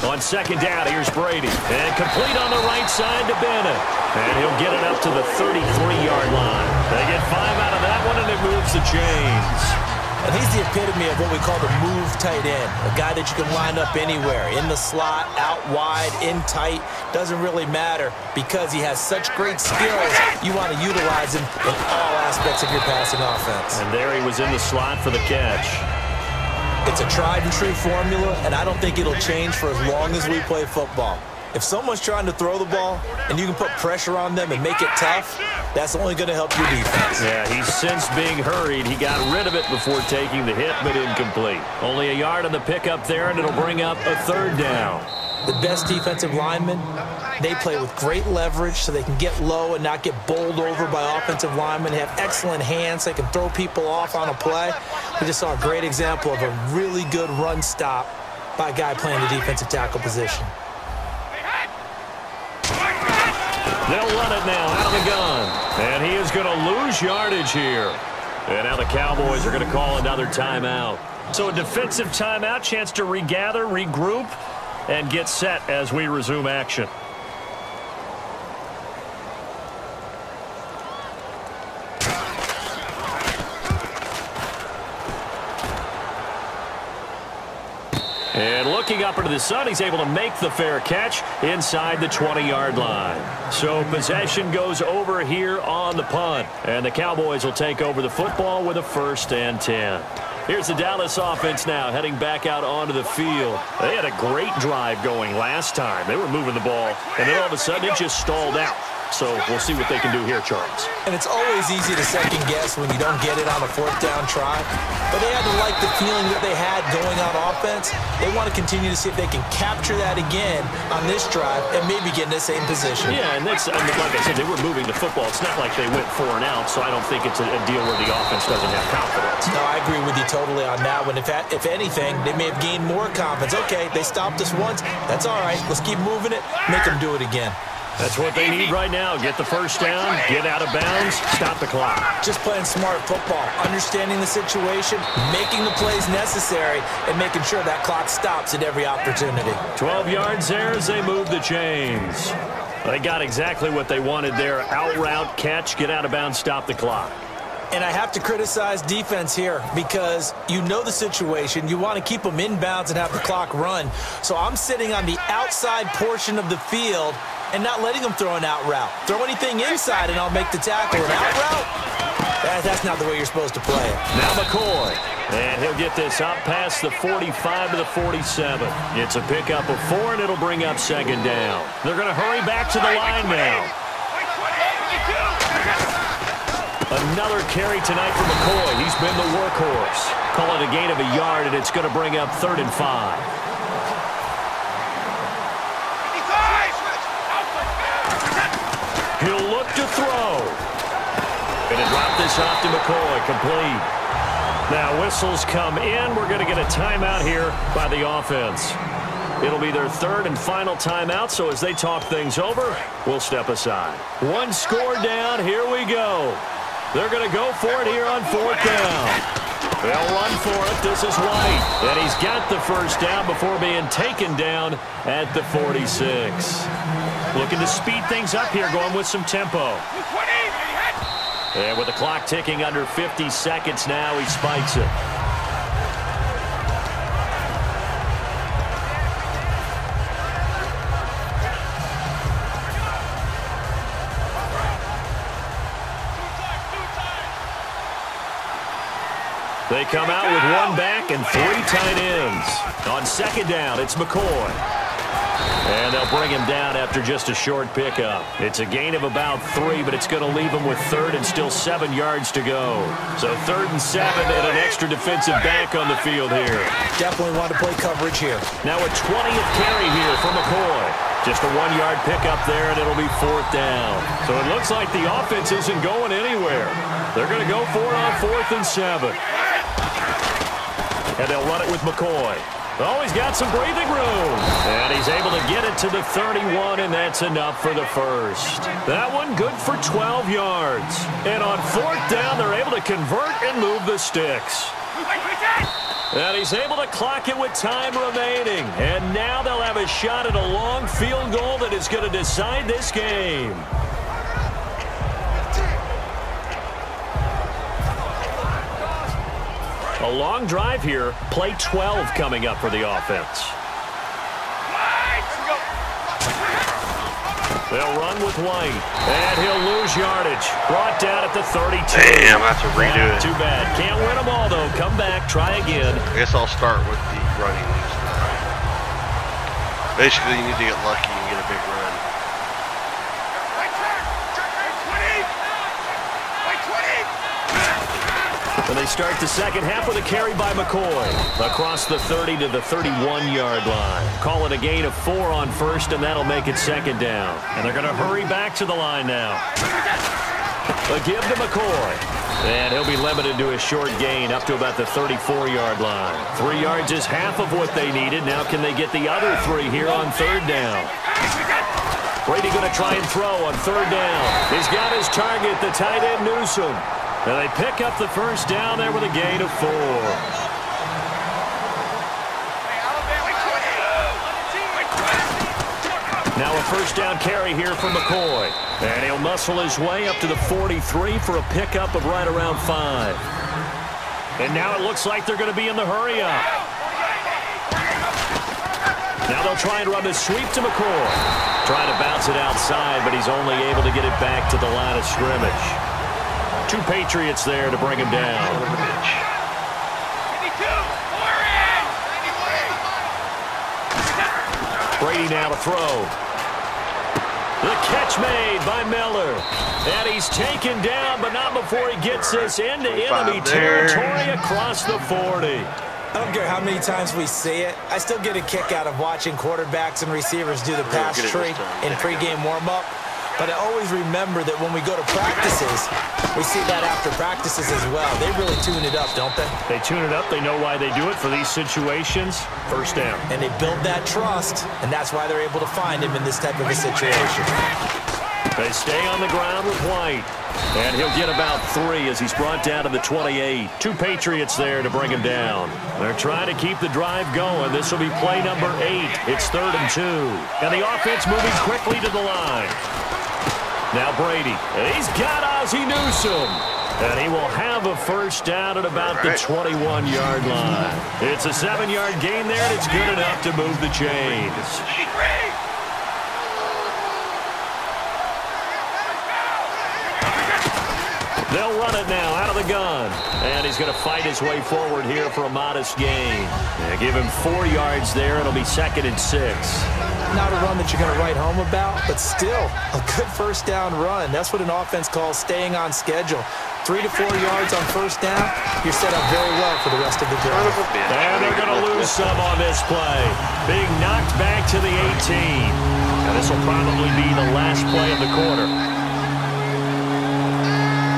S1: On 2nd down, here's Brady. And complete on the right side to Bennett. And he'll get it up to the 33-yard line. They get 5 out of that one, and it moves the chains.
S2: And he's the epitome of what we call the move tight end, a guy that you can line up anywhere, in the slot, out wide, in tight, doesn't really matter because he has such great skills. You want to utilize him in all aspects of your passing offense.
S1: And there he was in the slot for the catch.
S2: It's a tried and true formula, and I don't think it'll change for as long as we play football. If someone's trying to throw the ball and you can put pressure on them and make it tough, that's only going to help your defense.
S1: Yeah, he's since being hurried. He got rid of it before taking the hit, but incomplete. Only a yard on the pickup there, and it'll bring up a 3rd down.
S2: The best defensive linemen, they play with great leverage so they can get low and not get bowled over by offensive linemen. They have excellent hands. They can throw people off on a play. We just saw a great example of a really good run stop by a guy playing the defensive tackle position.
S1: They'll run it now out of the gun. And he is going to lose yardage here. And now the Cowboys are going to call another timeout. So a defensive timeout, chance to regather, regroup, and get set as we resume action. And looking up into the sun, he's able to make the fair catch inside the 20-yard line. So possession goes over here on the punt. And the Cowboys will take over the football with a 1st and 10. Here's the Dallas offense now heading back out onto the field. They had a great drive going last time. They were moving the ball, and then all of a sudden it just stalled out. So we'll see what they can do here, Charles.
S2: And it's always easy to second guess when you don't get it on a 4th down try. But they had to like the feeling that they had going on offense. They want to continue to see if they can capture that again on this drive and maybe get in the same position.
S1: Yeah, and that's, I mean, like I said, they were moving the football. It's not like they went 4 and out, so I don't think it's a deal where the offense doesn't have confidence.
S2: No, I agree with you totally on that one. If anything, they may have gained more confidence. Okay, they stopped us once. That's all right. Let's keep moving it. Make them do it again.
S1: That's what they need right now. Get the 1st down, get out of bounds, stop the clock.
S2: Just playing smart football, understanding the situation, making the plays necessary, and making sure that clock stops at every opportunity.
S1: 12 yards there as they move the chains. They got exactly what they wanted there. Out route, catch, get out of bounds, stop the clock.
S2: And I have to criticize defense here because you know the situation. You want to keep them inbounds and have the clock run. So I'm sitting on the outside portion of the field and not letting them throw an out route. Throw anything inside and I'll make the tackle. An out route? That's not the way you're supposed to play it.
S1: Now McCoy. And he'll get this up past the 45 to the 47. It's a pickup of 4, and it'll bring up 2nd down. They're going to hurry back to the line now. Another carry tonight for McCoy. He's been the workhorse. Call it a gain of a yard, and it's going to bring up 3rd and 5. He'll look to throw. Going to drop this off to McCoy. Complete. Now whistles come in. We're going to get a timeout here by the offense. It'll be their 3rd and final timeout, so as they talk things over, we'll step aside. 1 score down. Here we go. They're going to go for it here on 4th down. They'll run for it. This is White. And he's got the 1st down before being taken down at the 46. Looking to speed things up here, going with some tempo. And with the clock ticking under 50 seconds now, he spikes it. They come out with one back and 3 tight ends. On second down, it's McCoy. And they'll bring him down after just a short pickup. It's a gain of about 3, but it's going to leave him with 3rd and still 7 yards to go. So 3rd and 7 and an extra defensive back on the field here.
S2: Definitely want to play coverage here.
S1: Now a 20th carry here for McCoy. Just a 1-yard pickup there, and it'll be 4th down. So it looks like the offense isn't going anywhere. They're going to go for it on 4th and 7. And they'll run it with McCoy. Oh, he's got some breathing room. And he's able to get it to the 31, and that's enough for the first. That one good for 12 yards. And on 4th down, they're able to convert and move the sticks. And he's able to clock it with time remaining. And now they'll have a shot at a long field goal that is going to decide this game. A long drive here. Play 12 coming up for the offense. They'll run with White. And he'll lose yardage. Brought down at the 32.
S4: Damn, that's a redo.
S1: Not too bad. Can't win them all, though. Come back. Try again.
S4: I guess I'll start with the running. Basically, you need to get lucky and get a big run.
S1: And they start the second half with a carry by McCoy. Across the 30 to the 31-yard line. Call it a gain of 4 on 1st, and that'll make it 2nd down. And they're going to hurry back to the line now. A give to McCoy. And he'll be limited to a short gain up to about the 34-yard line. 3 yards is half of what they needed. Now can they get the other 3 here on 3rd down? Brady going to try and throw on 3rd down. He's got his target, the tight end Newsome. And they pick up the first down there with a gain of 4. Now a first down carry here for McCoy. And he'll muscle his way up to the 43 for a pickup of right around 5. And now it looks like they're going to be in the hurry up. Now they'll try and run the sweep to McCoy. Trying to bounce it outside, but he's only able to get it back to the line of scrimmage. 2 Patriots there to bring him down. Brady now to throw. The catch made by Miller. And he's taken down, but not before he gets this into enemy territory across the 40.
S2: I don't care how many times we see it. I still get a kick out of watching quarterbacks and receivers do the pass tree in pregame warm-up. But I always remember that when we go to practices, we see that after practices as well. They really tune it up, don't they?
S1: They tune it up. They know why they do it for these situations. First down.
S2: And they build that trust, and that's why they're able to find him in this type of a situation.
S1: They stay on the ground with White. And he'll get about 3 as he's brought down to the 28. 2 Patriots there to bring him down. They're trying to keep the drive going. This will be play number 8. It's 3rd and 2. And the offense moving quickly to the line. Now Brady, and he's got Ozzie Newsome. And he will have a first down at about the 21-yard line. It's a 7-yard gain there, and it's good enough to move the chains. They'll run it now out of the gun. And he's going to fight his way forward here for a modest gain. Give him 4 yards there. It'll be 2nd and 6.
S2: Not a run that you're going to write home about, but still a good first down run. That's what an offense calls staying on schedule. 3 to 4 yards on first down, you're set up very well for the rest of the drive.
S1: And they're going to lose some on this play. Being knocked back to the 18. And this will probably be the last play of the quarter.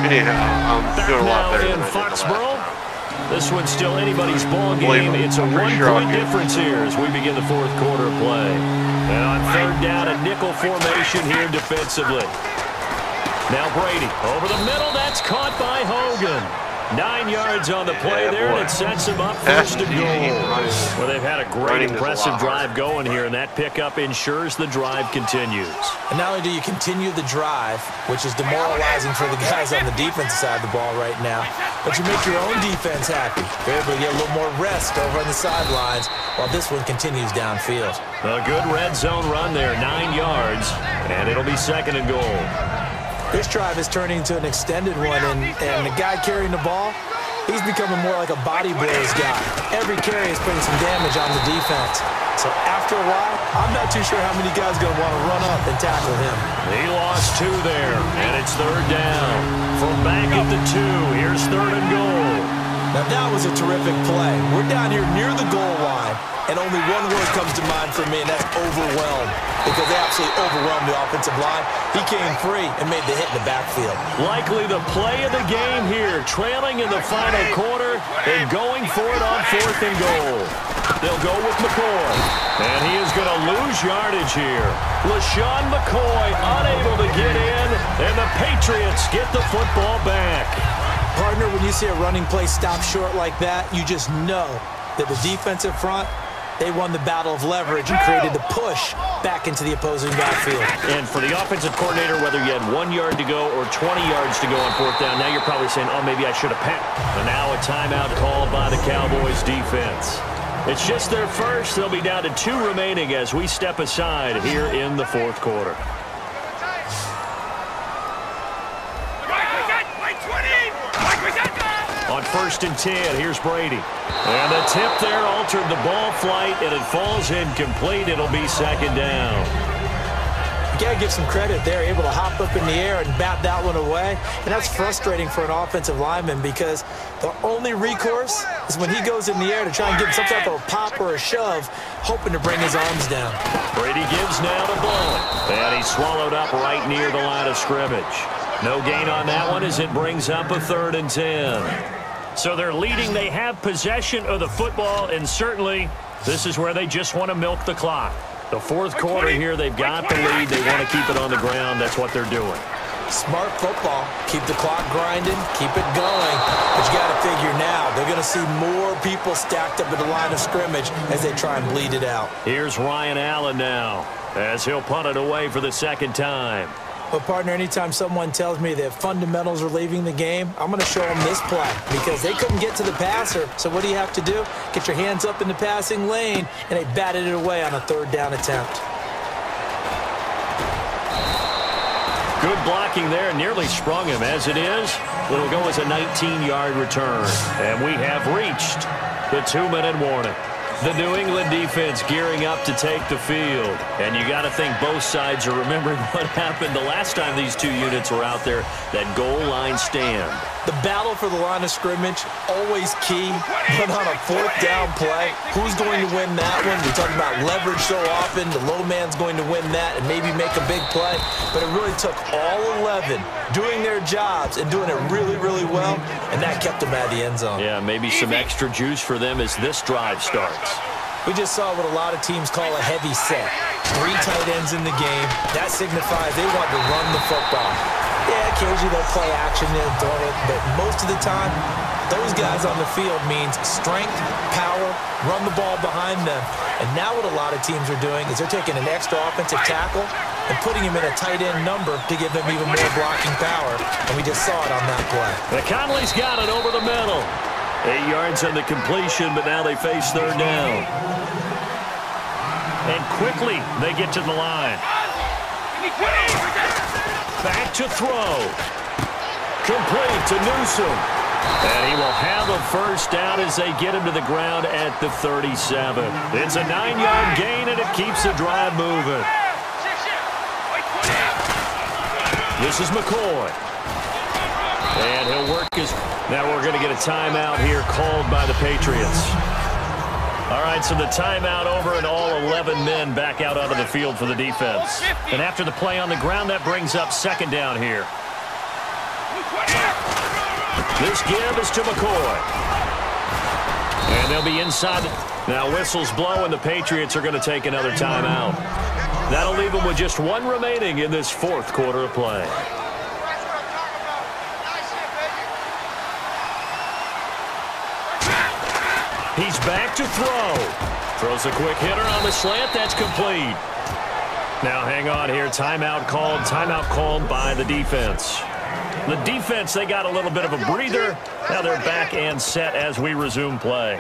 S4: Anyhow, I'm doing a lot better
S1: in
S4: than I did the last
S1: Foxborough.
S4: time.
S1: This one's still anybody's ball game. It's a 1-point difference here as we begin the 4th quarter of play. And on 3rd down, a nickel formation here defensively. Now Brady over the middle. That's caught by Hogan. 9 yards on the play there, and it sets him up 1st and goal. Well, they've had a great, impressive drive going here, and that pickup ensures the drive continues.
S2: And not only do you continue the drive, which is demoralizing for the guys on the defensive side of the ball right now, but you make your own defense happy. You're able to get a little more rest over on the sidelines while this one continues downfield.
S1: A good red zone run there, 9 yards, and it'll be 2nd and goal.
S2: This drive is turning into an extended one, and the guy carrying the ball, He's becoming more like a body blows guy. Every carry is putting some damage on the defense. So after a while, I'm not too sure how many guys are going to want to run up and tackle him.
S1: He lost 2 there, and it's 3rd down. From back at the 2, here's 3rd and goal.
S2: Now that was a terrific play. We're down here near the goal line, and only one word comes to mind for me, and that's overwhelmed, because they absolutely overwhelmed the offensive line. He came free and made the hit in the backfield.
S1: Likely the play of the game here, trailing in the final quarter and going for it on 4th and goal. They'll go with McCoy, and he is going to lose yardage here. LaShawn McCoy unable to get in, and the Patriots get the football back.
S2: Partner, when you see a running play stop short like that, you just know that the defensive front, they won the battle of leverage and created the push back into the opposing backfield.
S1: And for the offensive coordinator, whether you had 1 yard to go or 20 yards to go on 4th down, now you're probably saying, oh, maybe I should have packed. And now a timeout called by the Cowboys defense. It's just their first. They'll be down to 2 remaining as we step aside here in the 4th quarter. On 1st and 10, here's Brady. And the tip there altered the ball flight, and it falls incomplete. It'll be 2nd down.
S2: You got to give some credit. They're able to hop up in the air and bat that one away. And that's frustrating for an offensive lineman because the only recourse is when he goes in the air to try and get some type of a pop or a shove, hoping to bring his arms down.
S1: Brady gives now to Bowen. And he's swallowed up right near the line of scrimmage. No gain on that one as it brings up a 3rd and 10. So they're leading. They have possession of the football, and certainly this is where they just want to milk the clock. The 4th quarter here, they've got the lead. They want to keep it on the ground. That's what they're doing.
S2: Smart football. Keep the clock grinding. Keep it going. But you got to figure now, they're going to see more people stacked up at the line of scrimmage as they try and bleed it out.
S1: Here's Ryan Allen now as he'll punt it away for the 2nd time.
S2: But, partner, anytime someone tells me that fundamentals are leaving the game, I'm going to show them this play because they couldn't get to the passer. So what do you have to do? Get your hands up in the passing lane, and they batted it away on a 3rd down attempt.
S1: Good blocking there. Nearly sprung him. As it is, it'll go as a 19-yard return. And we have reached the 2-minute warning. The New England defense gearing up to take the field. And you got to think both sides are remembering what happened the last time these 2 units were out there, that goal line stand.
S2: The battle for the line of scrimmage, always key. But on a 4th down play, who's going to win that one? We talk about leverage so often. The low man's going to win that and maybe make a big play. But it really took all 11 doing their jobs and doing it really, really well. And that kept them out of the end zone.
S1: Yeah, maybe some extra juice for them as this drive starts.
S2: We just saw what a lot of teams call a heavy set. 3 tight ends in the game. That signifies they want to run the football. Yeah, occasionally they'll play action and throw it, but most of the time, those guys on the field means strength, power, run the ball behind them. And now what a lot of teams are doing is they're taking an extra offensive tackle and putting him in a tight end number to give them even more blocking power. And we just saw it on that play.
S1: And Conley's got it over the middle. 8 yards on the completion, but now they face 3rd down. And quickly they get to the line. Back to throw. Complete to Newsom. And he will have a 1st down as they get him to the ground at the 37. It's a 9-yard gain, and it keeps the drive moving. This is McCoy. And he'll work his... Now we're going to get a timeout here called by the Patriots. All right, so the timeout over and all 11 men back out onto the field for the defense. And after the play on the ground, that brings up 2nd down here. This give is to McCoy. And they'll be inside. Now whistles blow, and the Patriots are going to take another timeout. That'll leave them with just 1 remaining in this 4th quarter of play. He's back to throw. Throws a quick hitter on the slant. That's complete. Now hang on here. Timeout called by the defense. The defense, they got a little bit of a breather. Now they're back and set as we resume play.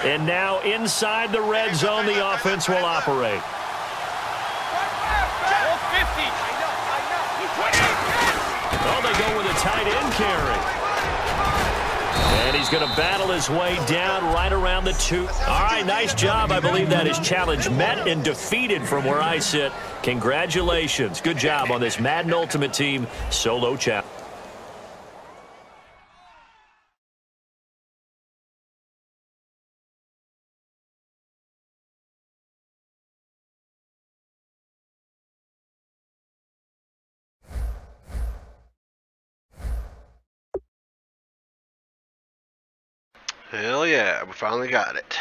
S1: And now inside the red zone, the offense will operate. Oh, they go with a tight end carry. And he's going to battle his way down right around the 2. All right, nice job. I believe that is challenge met and defeated from where I sit. Congratulations. Good job on this Madden Ultimate Team solo challenge.
S4: Hell yeah, we finally got it.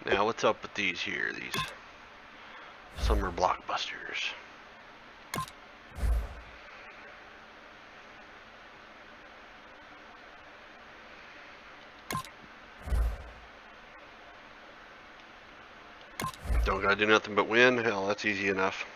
S4: Now what's up with these here, these summer blockbusters? Don't gotta do nothing but win? Hell, that's easy enough.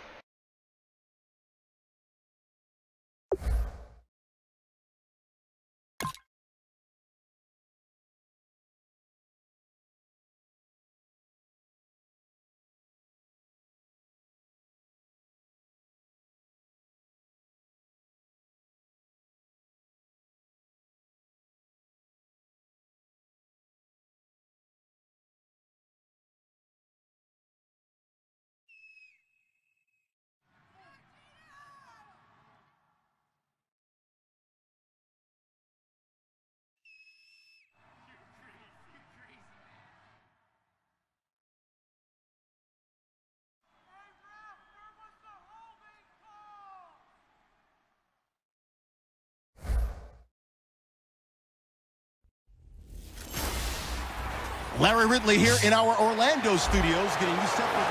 S5: Larry Ridley here in our Orlando studios getting you set for...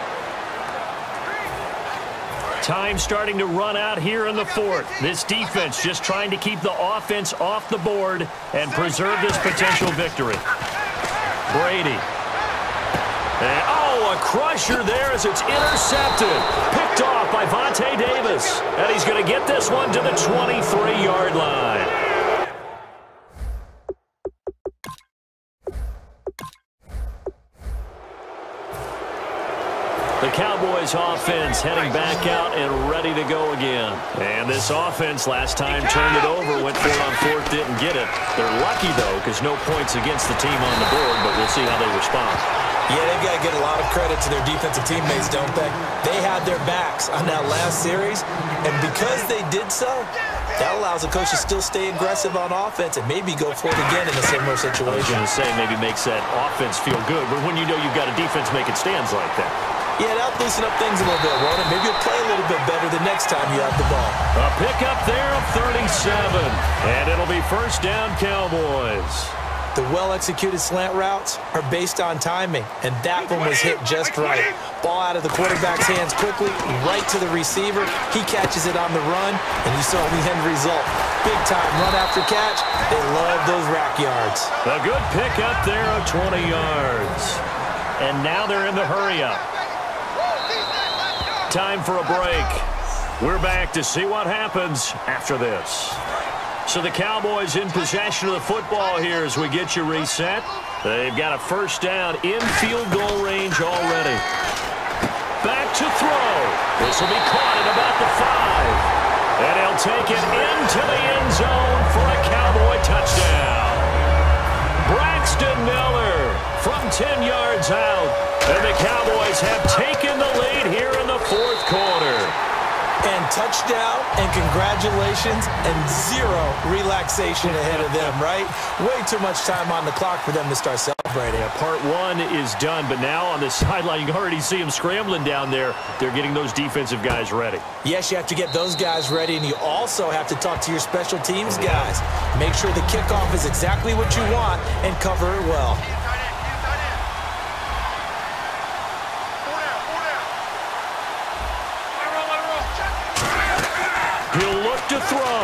S1: Time starting to run out here in the fourth. This defense just trying to keep the offense off the board and preserve this potential victory. Brady. And, oh, a crusher there as it's intercepted. Picked off by Vontae Davis. And he's going to get this one to the 23-yard line. The Cowboys offense heading back out and ready to go again. And this offense last time turned it over, went for it on fourth, didn't get it. They're lucky, though, because no points against the team on the board, but we'll see how they respond.
S2: Yeah, they've got to get a lot of credit to their defensive teammates, don't they? They had their backs on that last series, and because they did so, that allows the coach to still stay aggressive on offense and maybe go for it again in a similar situation.
S1: I was going to say maybe makes that offense feel good, but when you know you've got a defense making stands like that.
S2: Yeah, that'll loosen up things a little bit, won't it? Maybe you'll play a little bit better the next time you have the ball.
S1: A pickup there of 37, and it'll be first down Cowboys.
S2: The well-executed slant routes are based on timing, and that one was hit just right. Ball out of the quarterback's hands quickly, right to the receiver. He catches it on the run, and you saw the end result. Big time run after catch. They love those rack yards.
S1: A good pickup there of 20 yards. And now they're in the hurry-up. Time for a break. We're back to see what happens after this. So the Cowboys in possession of the football here as we get you reset. They've got a first down in field goal range already. Back to throw. This will be caught at about the 5. And he'll take it into the end zone for a Cowboy touchdown. Braxton Miller from 10 yards out. And the Cowboys have taken the lead here in the fourth quarter.
S2: And touchdown, and congratulations, and zero relaxation ahead of them, right? Way too much time on the clock for them to start celebrating.
S1: Part one is done, but now on the sideline, you can already see them scrambling down there. They're getting those defensive guys ready.
S2: Yes, you have to get those guys ready, and you also have to talk to your special teams guys. Make sure the kickoff is exactly what you want and cover it well.
S1: He'll look to throw,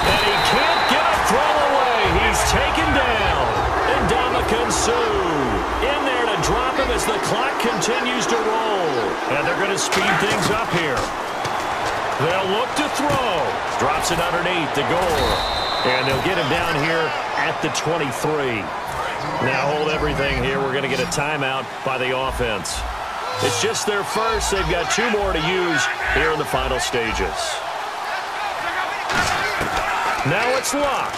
S1: and he can't get a throw away. He's taken down. And Ndamukong Suh in there to drop him as the clock continues to roll. And they're going to speed things up here. They'll look to throw. Drops it underneath the goal. And they'll get him down here at the 23. Now hold everything here. We're going to get a timeout by the offense. It's just their first. They've got 2 more to use here in the final stages. Now it's Luck.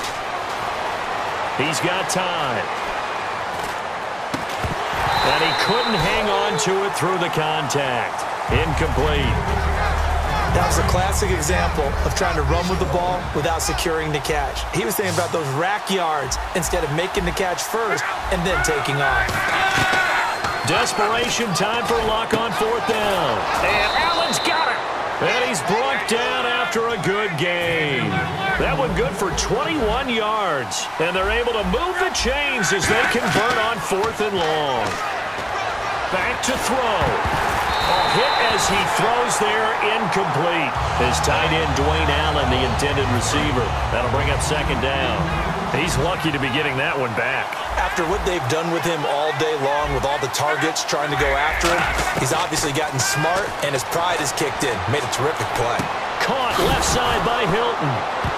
S1: He's got time. And he couldn't hang on to it through the contact. Incomplete.
S2: That was a classic example of trying to run with the ball without securing the catch. He was thinking about those rack yards instead of making the catch first and then taking off.
S1: Desperation time for Luck on 4th down. And Allen's got it. And he's brought down after a good game. That one good for 21 yards. And they're able to move the chains as they convert on 4th and long. Back to throw. A hit as he throws there, incomplete. His tight end, Dwayne Allen, the intended receiver. That'll bring up 2nd down. He's lucky to be getting that one back.
S2: After what they've done with him all day long with all the targets trying to go after him, he's obviously gotten smart, and his pride has kicked in. Made a terrific play.
S1: Caught left side by Hilton.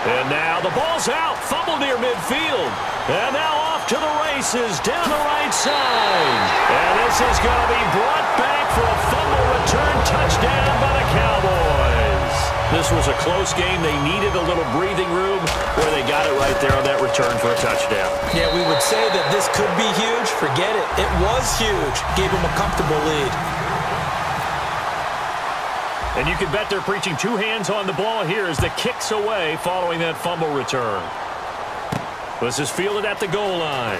S1: And now the ball's out. Fumble near midfield. And now off to the races down the right side. And this is going to be brought back for a fumble return touchdown by the Cowboys. This was a close game. They needed a little breathing room where they got it right there on that return for a touchdown.
S2: Yeah, we would say that this could be huge. Forget it. It was huge. Gave them a comfortable lead.
S1: And you can bet they're preaching 2 hands on the ball here as the kick's away following that fumble return. This is fielded at the goal line.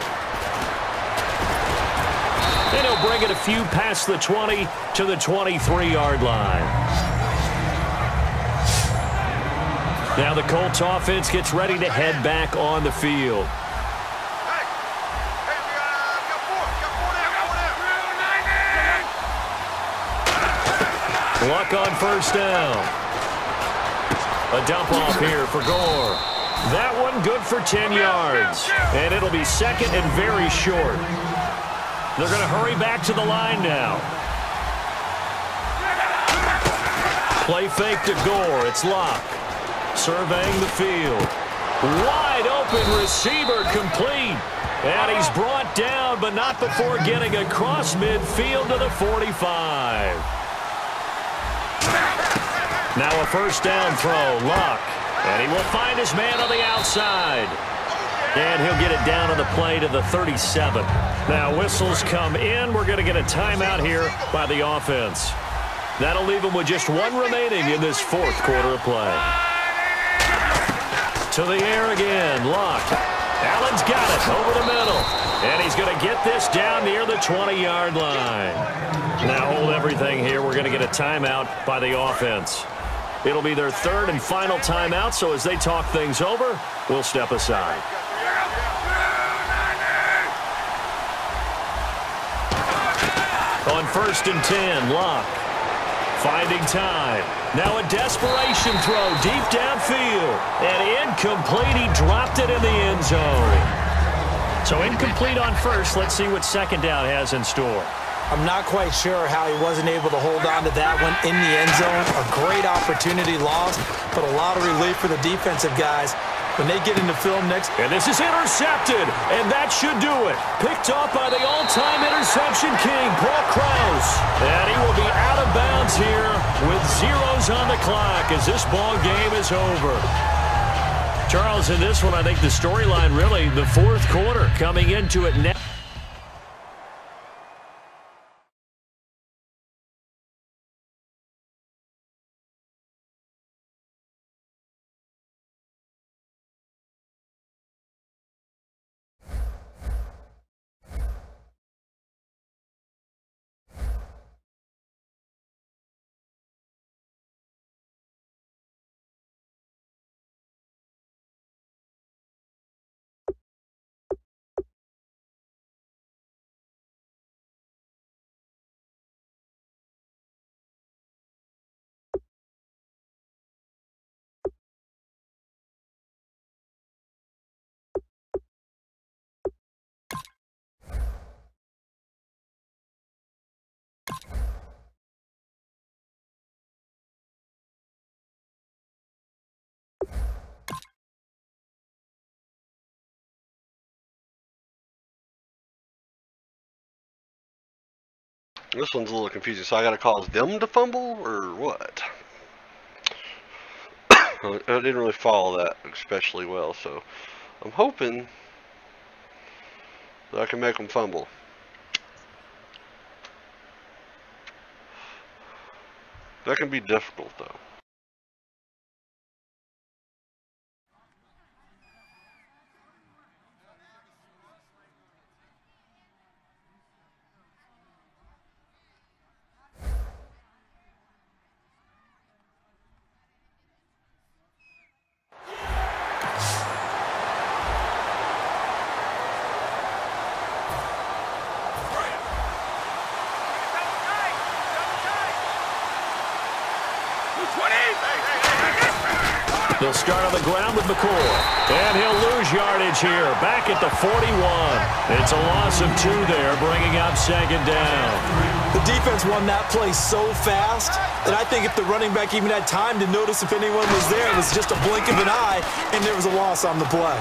S1: And he'll bring it a few past the 20 to the 23-yard line. Now the Colts offense gets ready to head back on the field. Luck on 1st down. A dump off here for Gore. That one good for 10 yards. And it'll be 2nd and very short. They're going to hurry back to the line now. Play fake to Gore. It's Luck. Surveying the field. Wide open receiver complete. And he's brought down, but not before getting across midfield to the 45. Now a 1st down throw, Luck. And he will find his man on the outside. And he'll get it down on the play to the 37. Now whistles come in. We're going to get a timeout here by the offense. That'll leave them with just 1 remaining in this 4th quarter of play. To the air again, Luck. Allen's got it over the middle. And he's going to get this down near the 20-yard line. Now hold everything here. We're going to get a timeout by the offense. It'll be their 3rd and final timeout, so as they talk things over, we'll step aside. On 1st and 10, Luck. Finding time. Now a desperation throw deep downfield. And incomplete. He dropped it in the end zone. So incomplete on 1st. Let's see what 2nd down has in store.
S2: I'm not quite sure how he wasn't able to hold on to that one in the end zone. A great opportunity lost, but a lot of relief for the defensive guys when they get into film next.
S1: And this is intercepted, and that should do it. Picked off by the all-time interception king, Paul Krause. And he will be out of bounds here with zeros on the clock as this ball game is over. Charles, in this one, I think the storyline really, the 4th quarter coming into it now.
S4: This one's a little confusing, so I gotta cause them to fumble, or what? I didn't really follow that especially well, so I'm hoping that I can make them fumble. That can be difficult, though.
S1: They'll start on the ground with McCoy. And he'll lose yardage here, back at the 41. It's a loss of 2 there, bringing up second down.
S2: The defense won that play so fast that I think if the running back even had time to notice if anyone was there, it was just a blink of an eye, and there was a loss on the play.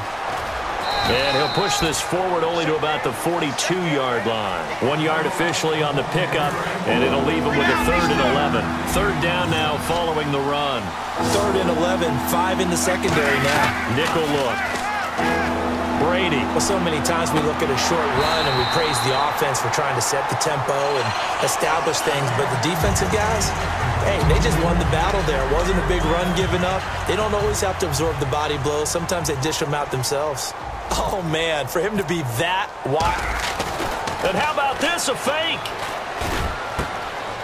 S1: And he'll push this forward only to about the 42-yard line. 1 yard officially on the pickup, and it'll leave him with a 3rd and 11. 3rd down now following the run.
S2: 3rd and 11, 5 in the secondary now.
S1: Nickel look. Brady.
S2: Well, so many times we look at a short run and we praise the offense for trying to set the tempo and establish things, but the defensive guys, hey, they just won the battle there. It wasn't a big run given up. They don't always have to absorb the body blows. Sometimes they dish them out themselves. Oh, man, for him to be that wide.
S1: And how about this, a fake?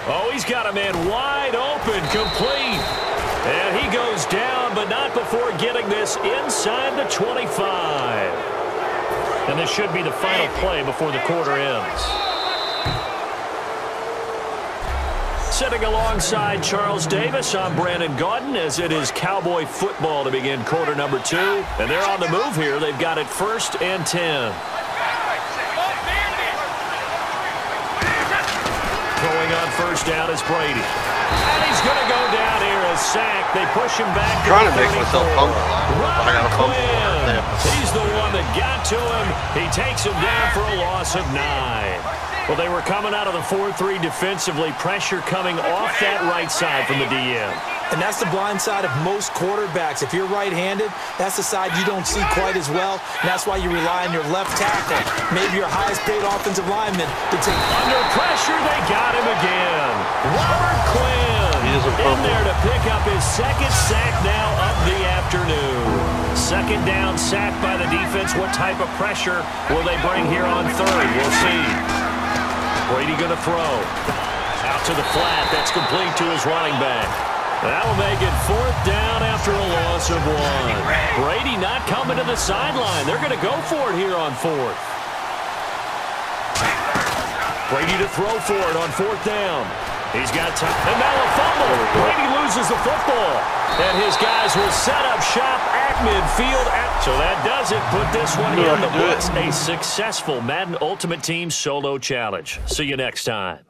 S1: Oh, he's got a man wide open, complete. And he goes down, but not before getting this inside the 25. And this should be the final play before the quarter ends. Sitting alongside Charles Davis, I'm Brandon Gaudin, as it is Cowboy football to begin quarter number 2. And they're on the move here. They've got it 1st and 10. Throwing on 1st down is Brady. And he's going to go down here, a sack. They push him back.
S4: I'm trying to make myself fumble. I got a fumble.
S1: He's the one that got to him. He takes him down for a loss of 9. Well, they were coming out of the 4-3 defensively. Pressure coming off that right side from the DM.
S2: And that's the blind side of most quarterbacks. If you're right-handed, that's the side you don't see quite as well. And that's why you rely on your left tackle, maybe your highest-paid offensive lineman, to take.
S1: Under pressure, they got him again. Robert Quinn in there to pick up his 2nd sack now of the afternoon. 2nd down sack by the defense. What type of pressure will they bring here on 3rd? We'll see. Brady going to throw. Out to the flat. That's complete to his running back. That'll make it 4th down after a loss of 1. Brady not coming to the sideline. They're going to go for it here on 4th. Brady to throw for it on 4th down. He's got time. And now a fumble. Brady loses the football. And his guys will set up shop at midfield. So that does it. Put this one in the books. A successful Madden Ultimate Team solo challenge. See you next time.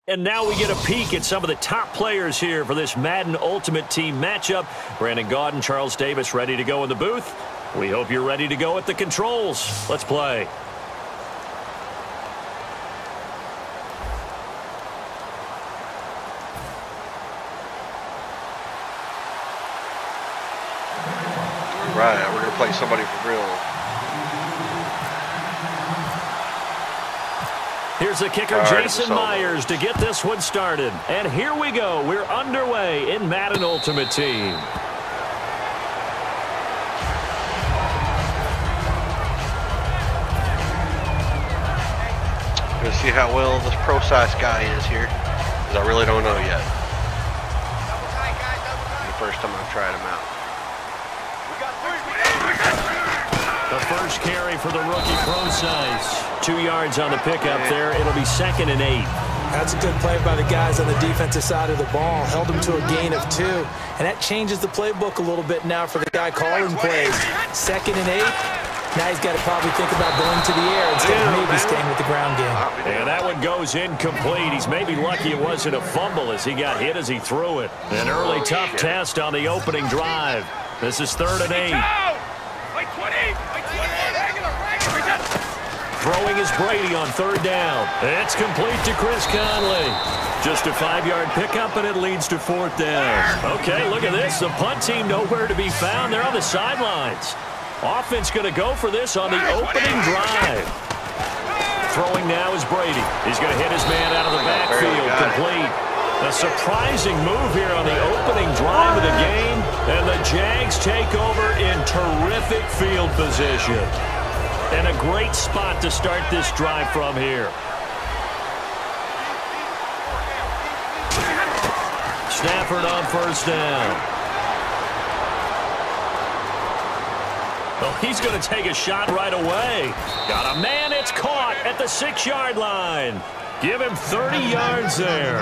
S1: And now we get a peek at some of the top players here for this Madden Ultimate Team matchup. Brandon Gaudin, Charles Davis ready to go in the booth. We hope you're ready to go at the controls. Let's play.
S4: Right, we're going to play somebody for real.
S1: Here's the kicker, Jason Myers, to get this one started. And here we go. We're underway in Madden Ultimate Team.
S4: I'm going to see how well this pro-size guy is here, because I really don't know yet. The first time I've tried him out.
S1: The first carry for the rookie pro-size. 2 yards on the pickup there. It'll be 2nd and 8.
S2: That's a good play by the guys on the defensive side of the ball. Held them to a gain of 2. And that changes the playbook a little bit now for the guy calling plays. 2nd and 8. Now he's got to probably think about going to the air instead of maybe staying with the ground game.
S1: And that one goes incomplete. He's maybe lucky it wasn't a fumble as he got hit as he threw it. An early tough test on the opening drive. This is 3rd and 8. Throwing is Brady on 3rd down. It's complete to Chris Conley. Just a 5-yard pickup, and it leads to 4th down. Okay, look at this. The punt team nowhere to be found. They're on the sidelines. Offense going to go for this on the opening drive. Throwing now is Brady. He's going to hit his man out of the backfield. Complete. A surprising move here on the opening drive of the game. And the Jags take over in terrific field position. And a great spot to start this drive from here. Stafford on 1st down. Well, he's going to take a shot right away. Got a man, it's caught at the 6-yard line. Give him 30 yards there.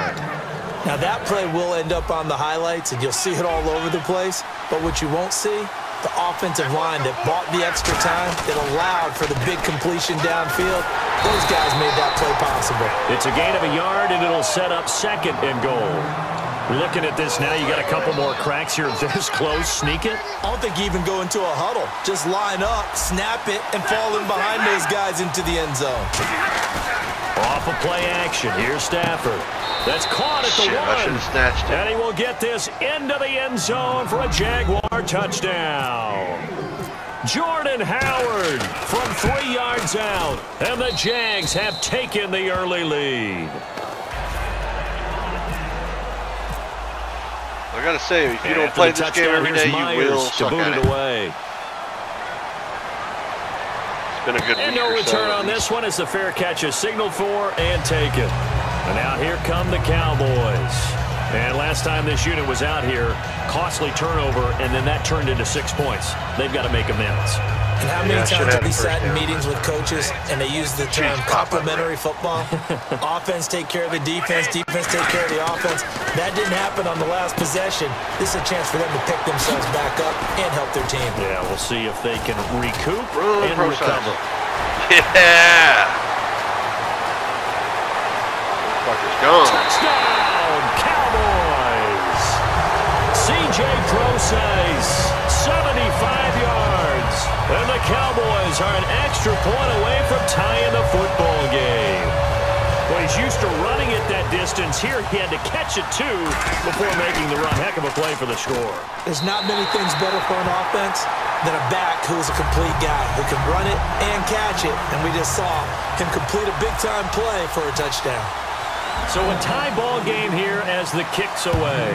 S2: Now that play will end up on the highlights, and you'll see it all over the place. But what you won't see, the offensive line that bought the extra time, that allowed for the big completion downfield, those guys made that play possible.
S1: It's a gain of a yard, and it'll set up 2nd and goal. Looking at this now, you got a couple more cracks here. This close, sneak it.
S2: I don't think you even go into a huddle. Just line up, snap it, and fall in behind those guys into the end zone.
S1: Off of play action. Here's Stafford. That's caught at the 1.
S4: I should have snatched it.
S1: And he will get this into the end zone for a Jaguar touchdown. Jordan Howard from 3 yards out. And the Jags have taken the early lead.
S4: I got to say, if you don't play this game every day, you will suck at it.
S1: Away.
S4: It's been a good week.
S1: And no return on this one as the fair catch is signaled for and taken. And now here come the Cowboys. And last time this unit was out here, costly turnover, and then that turned into 6 points. They've got to make amends.
S2: And how many times have we sat in meetings with coaches and they use the term complementary football? Offense take care of the defense, defense take care of the offense. That didn't happen on the last possession. This is a chance for them to pick themselves back up and help their team.
S1: Yeah, we'll see if they can recoup and recover.
S4: Yeah! Fucker's gone.
S1: Touchdown, Cowboys! C.J. Procise, 75 yards. And the Cowboys are an extra point away from tying the football game. Well, he's used to running it that distance. Here, he had to catch it, too, before making the run. Heck of a play for the score.
S2: There's not many things better for an offense than a back who is a complete guy who can run it and catch it. And we just saw him complete a big-time play for a touchdown.
S1: So a tie ball game here as the kick's away.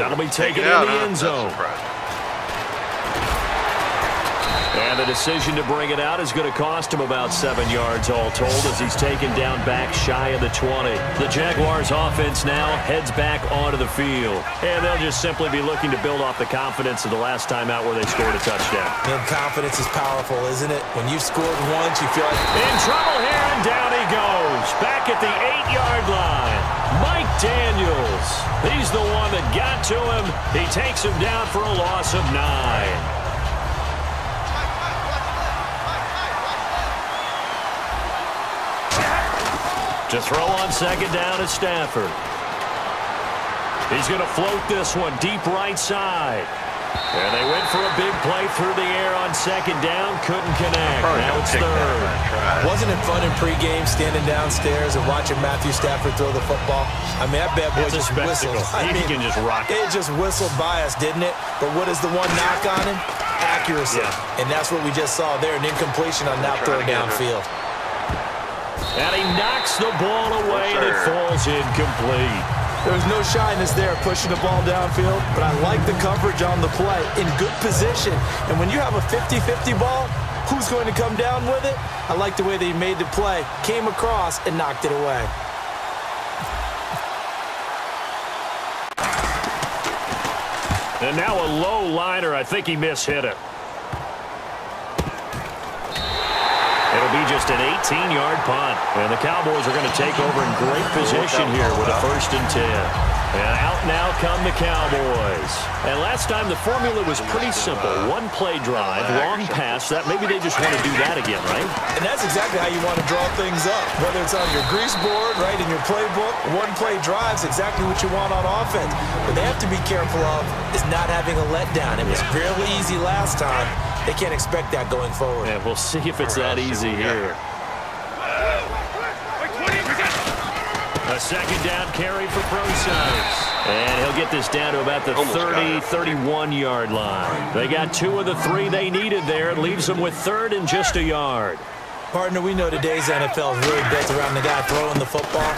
S1: That'll be taken in the end zone. And the decision to bring it out is going to cost him about 7 yards all told as he's taken down back shy of the 20. The Jaguars offense now heads back onto the field. And they'll just simply be looking to build off the confidence of the last time out where they scored a touchdown.
S2: And confidence is powerful, isn't it? When you've scored once, you feel like...
S1: In trouble here, and down he goes. Back at the 8-yard line. Mike Daniels. He's the one that got to him. He takes him down for a loss of 9. To throw on second down is Stafford. He's going to float this one deep right side. And they went for a big play through the air on second down. Couldn't connect. Now it's third.
S2: Wasn't it fun in pregame standing downstairs and watching Matthew Stafford throw the football? I mean, that bad boy just whistled.
S1: He can just rock it.
S2: It just whistled by us, didn't it? But what is the one knock on him? Accuracy. Yeah. And that's what we just saw there, an incompletion on that throw downfield.
S1: And he knocks the ball away and it falls incomplete.
S2: There's no shyness there pushing the ball downfield, but I like the coverage on the play. In good position. And when you have a 50-50 ball, who's going to come down with it? I like the way that he made the play, came across, and knocked it away.
S1: And now a low liner. I think he mishit it. It'll be just an 18-yard punt. And the Cowboys are going to take over in great position here with a 1st and 10. And out now come the Cowboys. And last time the formula was pretty simple. One play drive, long pass. That maybe they just want to do that again, right?
S2: And that's exactly how you want to draw things up. Whether it's on your grease board, right, in your playbook, one play drive is exactly what you want on offense. What they have to be careful of is not having a letdown. It was fairly easy last time. They can't expect that going forward.
S1: Yeah, we'll see if it's that easy here. A second down carry for Procise. And he'll get this down to about the 30, 31-yard line. They got 2 of the 3 they needed there. It leaves them with 3rd and just a yard.
S2: Partner, we know today's NFL is really built around the guy throwing the football.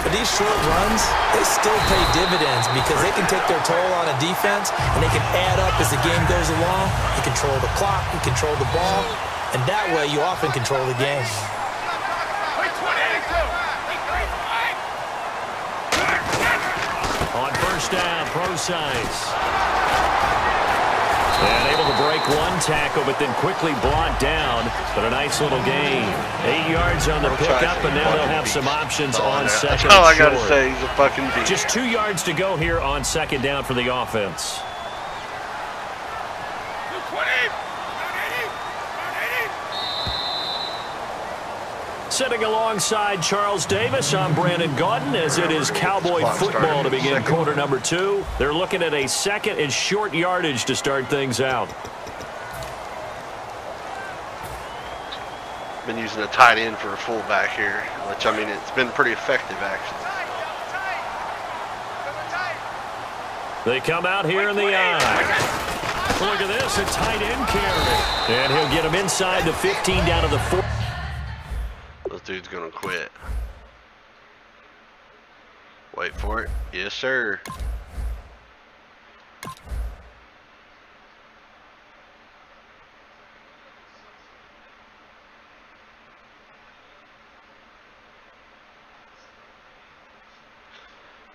S2: But these short runs, they still pay dividends because they can take their toll on a defense and they can add up as the game goes along. You control the clock, you control the ball, and that way you often control the game.
S1: On 1st down, Procise. And able to break one tackle, but then quickly brought down. But a nice little gain. 8 yards on the pickup, and now they'll have some options on second and short.
S4: That's all I got to say. He's a fucking beast.
S1: Just 2 yards to go here on second down for the offense. Sitting alongside Charles Davis, I'm Brandon Gaudin, as it is Cowboy football to begin quarter number 2. They're looking at a 2nd and short yardage to start things out.
S4: Been using a tight end for a fullback here, which, I mean, it's been pretty effective, actually.
S1: They come out here in the eye. Look at this, a tight end carry. And he'll get him inside the 15 down to the 4.
S4: This dude's gonna quit. Wait for it. Yes, sir.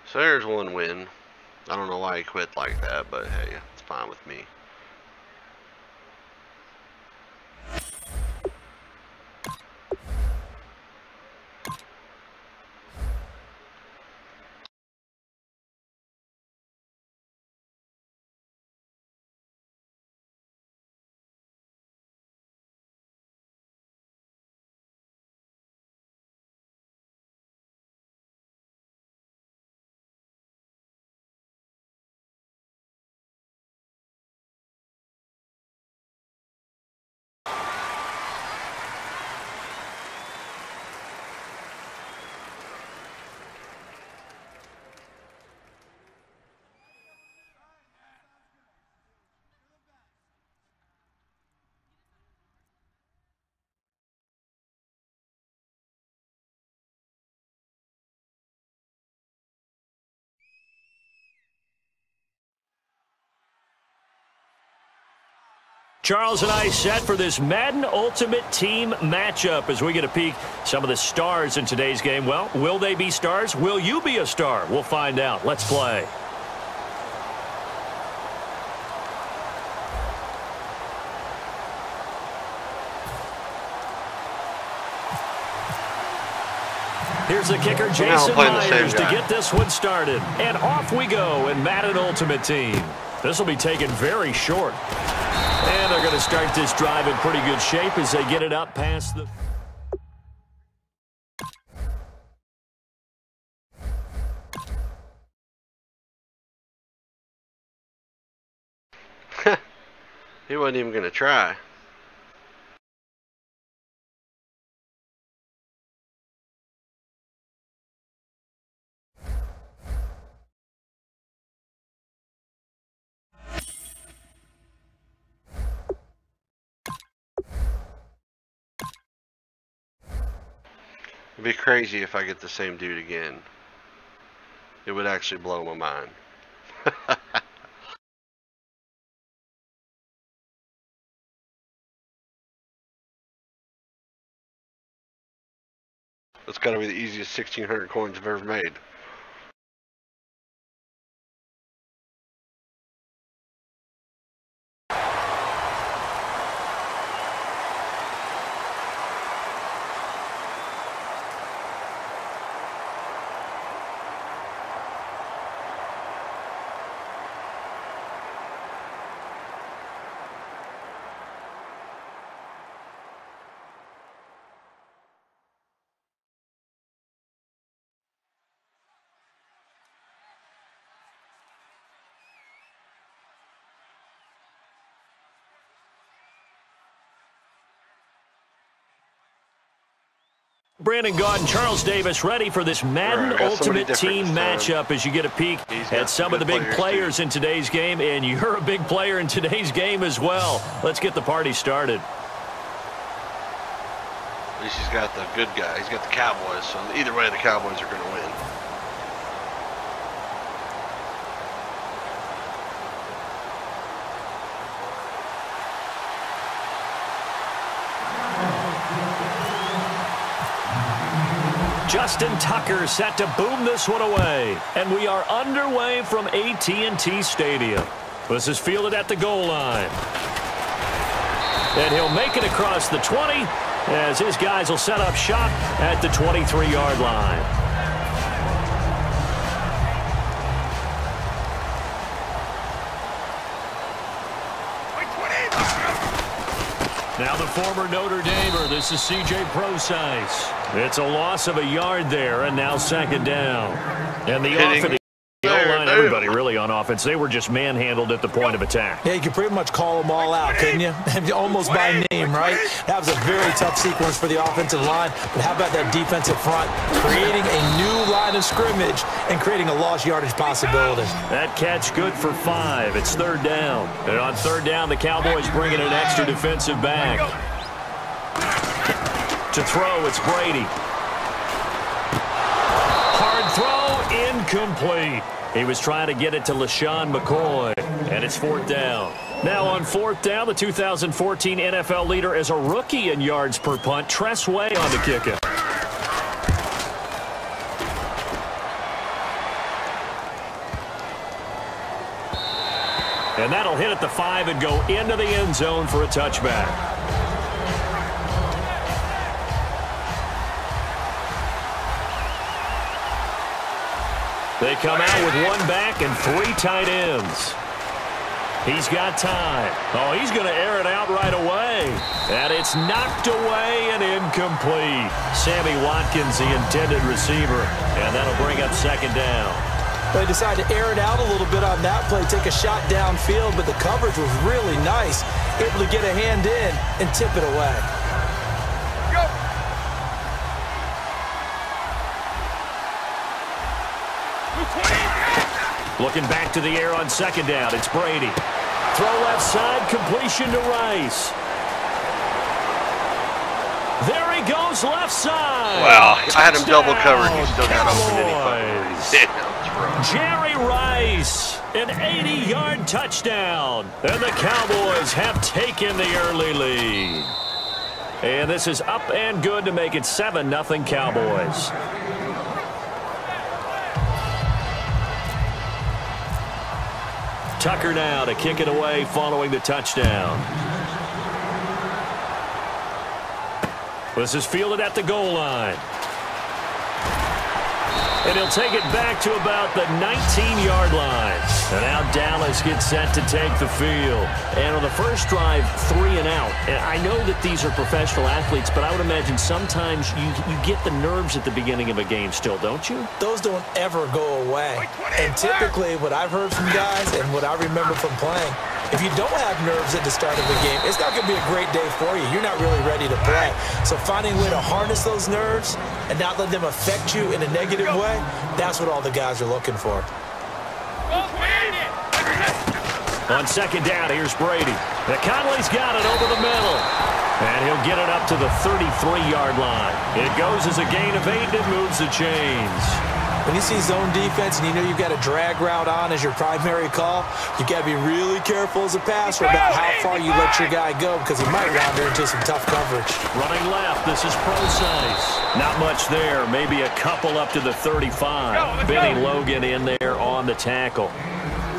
S4: So there's one win. I don't know why he quit like that, but hey, it's fine with me.
S1: Charles and I set for this Madden Ultimate Team matchup as we get a peek some of the stars in today's game. Well, will they be stars? Will you be a star? We'll find out. Let's play. Here's the kicker, Jason Myers, to get this one started. And off we go in Madden Ultimate Team. This will be taken very short. And they're going to start this drive in pretty good shape as they get it up past the...
S4: He wasn't even going to try. It'd be crazy if I get the same dude again. It would actually blow my mind. That's got to be the easiest 1,600 coins I've ever made.
S1: Brandon Gaud and Charles Davis ready for this Madden Ultimate Team matchup as you get a peek at some of the big players in today's game, and you're a big player in today's game as well. Let's get the party started.
S4: At least he's got the good guy. He's got the Cowboys, so either way the Cowboys are going to win.
S1: Justin Tucker set to boom this one away. And we are underway from AT&T Stadium. This is fielded at the goal line. And he'll make it across the 20 as his guys will set up shop at the 23-yard line. Now the former Notre Damer, this is C.J. Prosise. It's a loss of a yard there, and now second down. And the offense, line, everybody really on offense, they were just manhandled at the point of attack.
S2: Yeah, you could pretty much call them all out, couldn't you? Almost by name, right? That was a very tough sequence for the offensive line, but how about that defensive front creating a new line of scrimmage and creating a lost yardage possibility?
S1: That catch good for 5. It's third down. And on third down, the Cowboys bring in an extra defensive back. To throw, it's Brady. Hard throw, incomplete. He was trying to get it to LaShawn McCoy, and it's fourth down. Now on fourth down, the 2014 NFL leader as a rookie in yards per punt, Tress Way on the kicker. And that'll hit at the 5 and go into the end zone for a touchback. They come out with one back and 3 tight ends. He's got time. Oh, he's going to air it out right away. And it's knocked away and incomplete. Sammy Watkins, the intended receiver. And that'll bring up second down.
S2: They decided to air it out a little bit on that play, take a shot downfield, but the coverage was really nice. Able to get a hand in and tip it away.
S1: Looking back to the air on second down. It's Brady. Throw left side, completion to Rice. There he goes left side.
S4: Wow, I had him double covered. He still got open.
S1: Jerry Rice, an 80-yard touchdown. And the Cowboys have taken the early lead. And this is up and good to make it 7-0 Cowboys. Tucker now to kick it away following the touchdown. This is fielded at the goal line. And he'll take it back to about the 19-yard line. And now Dallas gets set to take the field. And on the first drive, 3 and out. And I know that these are professional athletes, but I would imagine sometimes you get the nerves at the beginning of a game still, don't you?
S2: Those don't ever go away. And typically what I've heard from guys and what I remember from playing, If you don't have nerves at the start of the game, it's not going to be a great day for you. You're not really ready to play. So finding a way to harness those nerves and not let them affect you in a negative way, that's what all the guys are looking for.
S1: On second down, here's Brady. Conley's got it over the middle. And he'll get it up to the 33-yard line. It goes as a gain of 8 and it moves the chains.
S2: When you see zone defense and you know you've got a drag route on as your primary call, you've got to be really careful as a passer about how far you let your guy go because he might wander into some tough coverage.
S1: Running left, this is Procise. Not much there, maybe a couple up to the 35. Benny Logan in there on the tackle.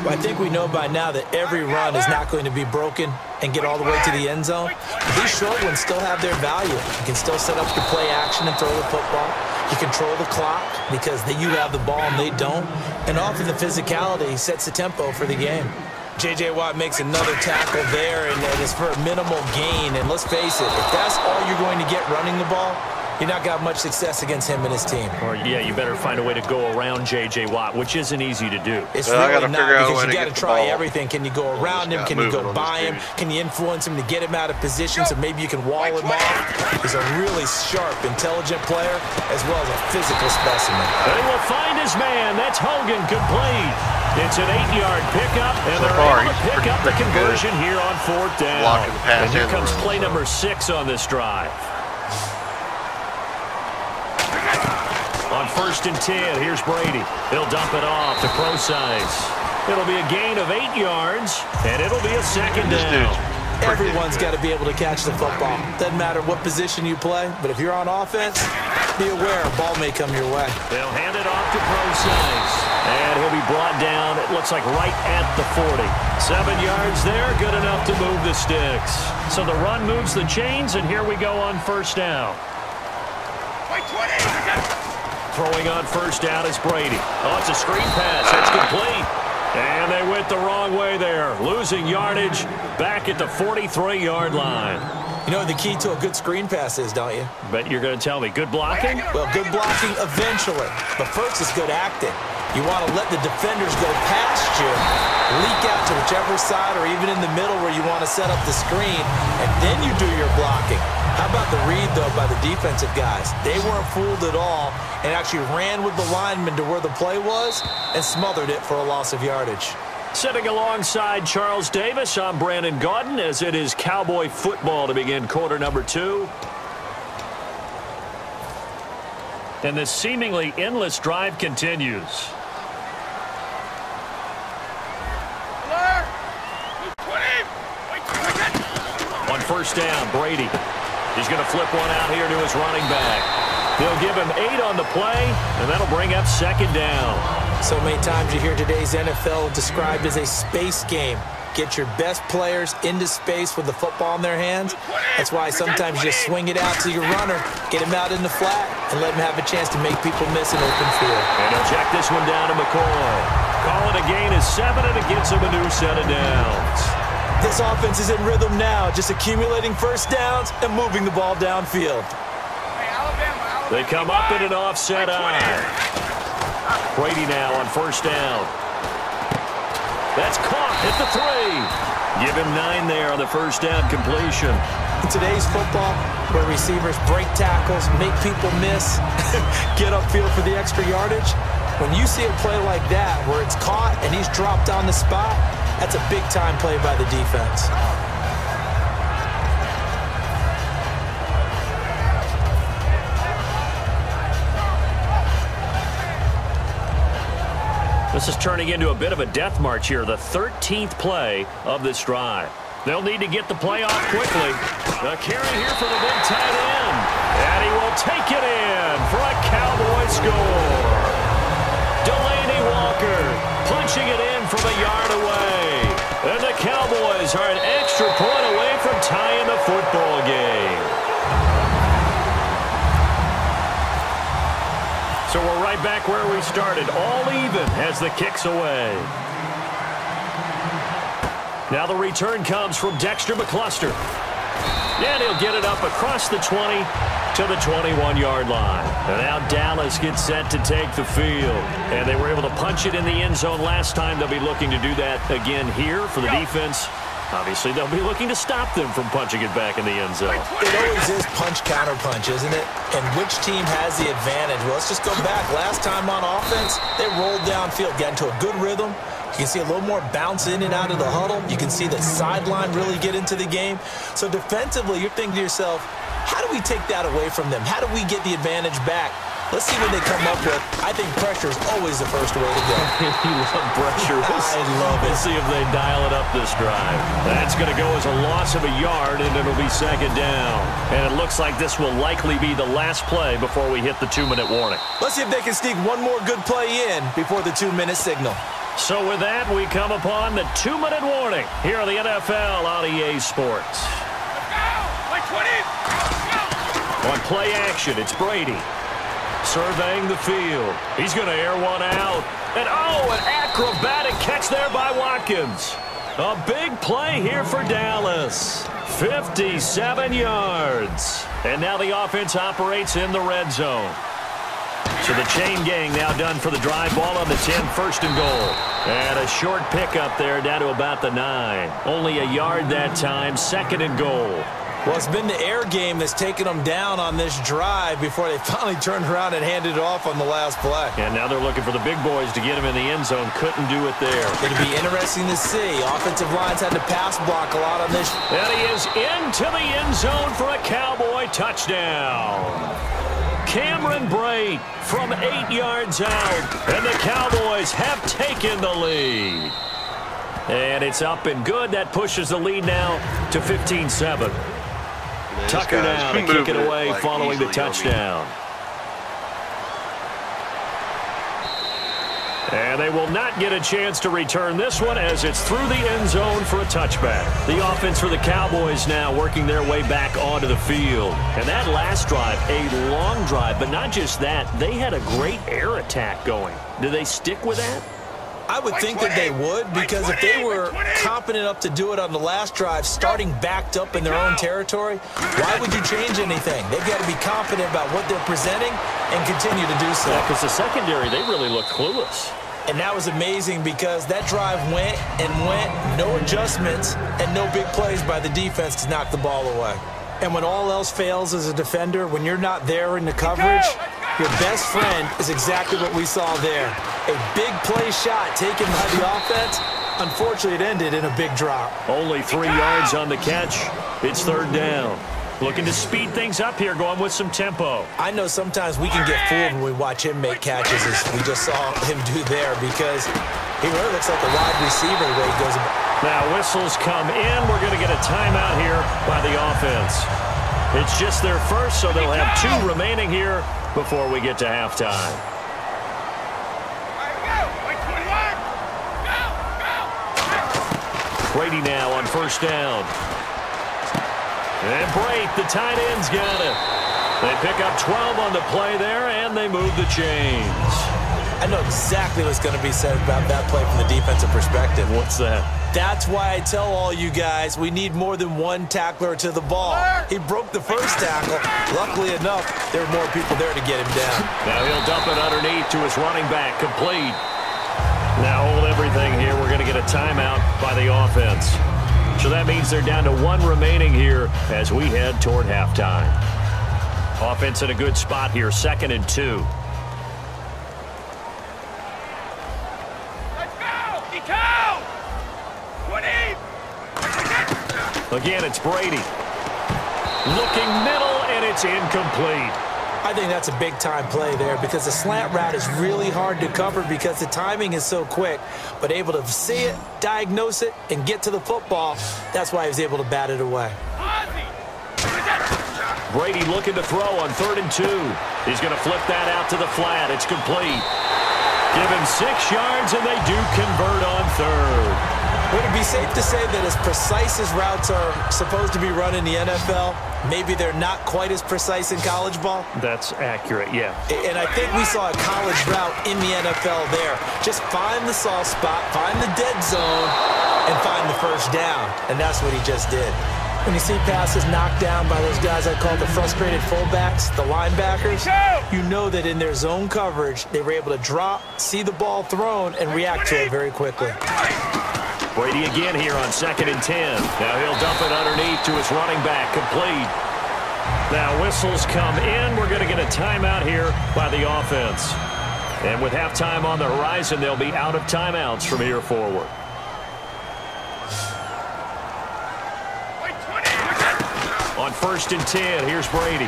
S2: Well, I think we know by now that every run is not going to be broken and get all the way to the end zone. But these short ones still have their value. You can still set up your play action and throw the football. You control the clock because you have the ball and they don't. And often the physicality sets the tempo for the game. J.J. Watt makes another tackle there, and it's for a minimal gain. And let's face it, if that's all you're going to get running the ball, you're not got much success against him and his team.
S1: Or, yeah, you better find a way to go around J.J. Watt, which isn't easy to do.
S2: It's really not because you got to try everything. Can you go around him? Can you go by him? Can you influence him to get him out of position so maybe you can wall him off? He's a really sharp, intelligent player as well as a physical specimen.
S1: They will find his man. That's Hogan complete. It's an 8-yard pickup, and they're able to pick up the conversion here on fourth down. And here comes play number 6 on this drive. On first and 10, here's Brady. He'll dump it off to Procise. It'll be a gain of 8 yards, and it'll be a second down.
S2: Everyone's got to be able to catch the football. Doesn't matter what position you play, but if you're on offense, be aware a ball may come your way.
S1: They'll hand it off to Procise, and he'll be brought down, it looks like right at the 40. 7 yards there, good enough to move the sticks. So the run moves the chains, and here we go on first down. Throwing on first down is Brady. Oh, it's a screen pass. That's complete. And they went the wrong way there. Losing yardage back at the 43-yard line.
S2: You know what the key to a good screen pass is, don't you?
S1: Bet you're going to tell me. Good blocking?
S2: Well, good blocking eventually. But first is good acting. You want to let the defenders go past you, leak out to whichever side or even in the middle where you want to set up the screen, and then you do your blocking. How about the read, though, by the defensive guys? They weren't fooled at all and actually ran with the lineman to where the play was and smothered it for a loss of yardage.
S1: Sitting alongside Charles Davis, I'm Brandon Gaudin as it is Cowboy football to begin quarter number 2. And this seemingly endless drive continues. On first down, Brady. He's going to flip one out here to his running back. They'll give him 8 on the play, and that'll bring up second down.
S2: So many times you hear today's NFL described as a space game. Get your best players into space with the football in their hands. That's why sometimes you just swing it out to your runner, get him out in the flat, and let him have a chance to make people miss an open field.
S1: And he'll check this one down to McCoy. Call it a gain of 7, and it gets him a new set of downs.
S2: This offense is in rhythm now, just accumulating first downs and moving the ball downfield.
S1: They come up in an offset eye. Brady now on first down. That's caught at the 3. Give him 9 there on the first down completion.
S2: In today's football, where receivers break tackles, make people miss, get upfield for the extra yardage, when you see a play like that where it's caught and he's dropped on the spot, that's a big-time play by the defense.
S1: This is turning into a bit of a death march here, the 13th play of this drive. They'll need to get the play off quickly. The carry here for the big tight end. And he will take it in for a Cowboy score. Delaney Walker punching it in from a yard away. And the Cowboys are an extra point away from tying the football game. So we're right back where we started, all even as the kick's away. Now the return comes from Dexter McCluster. And he'll get it up across the 20 to the 21-yard line. And now Dallas gets set to take the field. And they were able to punch it in the end zone last time. They'll be looking to do that again here for the defense. Obviously, they'll be looking to stop them from punching it back in the end zone.
S2: It always is punch-counter-punch, isn't it? And which team has the advantage? Well, let's just go back. Last time on offense, they rolled downfield, got into a good rhythm. You can see a little more bounce in and out of the huddle. You can see the sideline really get into the game. So defensively, you're thinking to yourself, how do we take that away from them? How do we get the advantage back? Let's see what they come up with. I think pressure is always the first way to go.
S1: You love pressure.
S2: I love it.
S1: We'll see if they dial it up this drive. That's going to go as a loss of a yard, and it'll be second down. And it looks like this will likely be the last play before we hit the 2-minute warning.
S2: Let's see if they can sneak one more good play in before the 2-minute signal.
S1: So with that, we come upon the 2-minute warning here on the NFL on EA Sports. On play action, it's Brady. Surveying the field. He's going to air one out. And, an acrobatic catch there by Watkins. A big play here for Dallas. 57 yards. And now the offense operates in the red zone. So the chain gang now done for the drive. Ball on the 10, first and goal. And a short pickup there down to about the 9. Only a yard that time, second and goal.
S2: Well, it's been the air game that's taken them down on this drive before they finally turned around and handed it off on the last play.
S1: And now they're looking for the big boys to get him in the end zone. Couldn't do it there.
S2: It'll be interesting to see. Offensive lines had to pass block a lot on this.
S1: And he is into the end zone for a Cowboy touchdown. Cameron Brate from 8 yards out. And the Cowboys have taken the lead. And it's up and good. That pushes the lead now to 15-7. Tucker now to kick it away following the touchdown. And they will not get a chance to return this one as it's through the end zone for a touchback. The offense for the Cowboys now working their way back onto the field. And that last drive, a long drive, but not just that, they had a great air attack going. Do they stick with that?
S2: I would think that they would, because if they were competent enough to do it on the last drive, starting backed up in their own territory, why would you change anything? They've got to be confident about what they're presenting and continue to do so.
S1: Yeah, because the secondary, they really look clueless.
S2: And that was amazing because that drive went and went, no adjustments, and no big plays by the defense to knock the ball away. And when all else fails as a defender, when you're not there in the coverage, your best friend is exactly what we saw there. A big play shot taken by the offense. Unfortunately, it ended in a big drop.
S1: Only 3 yards on the catch. It's third down. Looking to speed things up here, going with some tempo.
S2: I know sometimes we can get fooled when we watch him make catches, as we just saw him do there, because he really looks like a wide receiver the way he goes about.
S1: Now whistles come in. We're going to get a timeout here by the offense. It's just their first, so they'll have 2 remaining here before we get to halftime. Brady now on first down. And Brate, the tight end's got it. They pick up 12 on the play there, and they move the chains.
S2: I know exactly what's going to be said about that play from the defensive perspective.
S1: What's that?
S2: That's why I tell all you guys we need more than one tackler to the ball. He broke the first tackle. Luckily enough, there were more people there to get him down.
S1: Now he'll dump it underneath to his running back, complete. Now hold everything here. We're going to get a timeout by the offense. So that means they're down to 1 remaining here as we head toward halftime. Offense in a good spot here, 2nd and 2. Again, it's Brady. Looking middle, and it's incomplete.
S2: I think that's a big-time play there because the slant route is really hard to cover because the timing is so quick. But able to see it, diagnose it, and get to the football, that's why he was able to bat it away.
S1: Brady looking to throw on 3rd and 2. He's going to flip that out to the flat. It's complete. Give him 6 yards, and they do convert on 3rd.
S2: Would it be safe to say that as precise as routes are supposed to be run in the NFL, maybe they're not quite as precise in college ball?
S1: That's accurate, yeah.
S2: And I think we saw a college route in the NFL there. Just find the soft spot, find the dead zone, and find the first down. And that's what he just did. When you see passes knocked down by those guys I call the frustrated fullbacks, the linebackers, you know that in their zone coverage, they were able to drop, see the ball thrown, and react to it very quickly.
S1: Brady again here on 2nd and 10. Now he'll dump it underneath to his running back, complete. Now whistles come in. We're going to get a timeout here by the offense. And with halftime on the horizon, they'll be out of timeouts from here forward. On 1st and 10, here's Brady.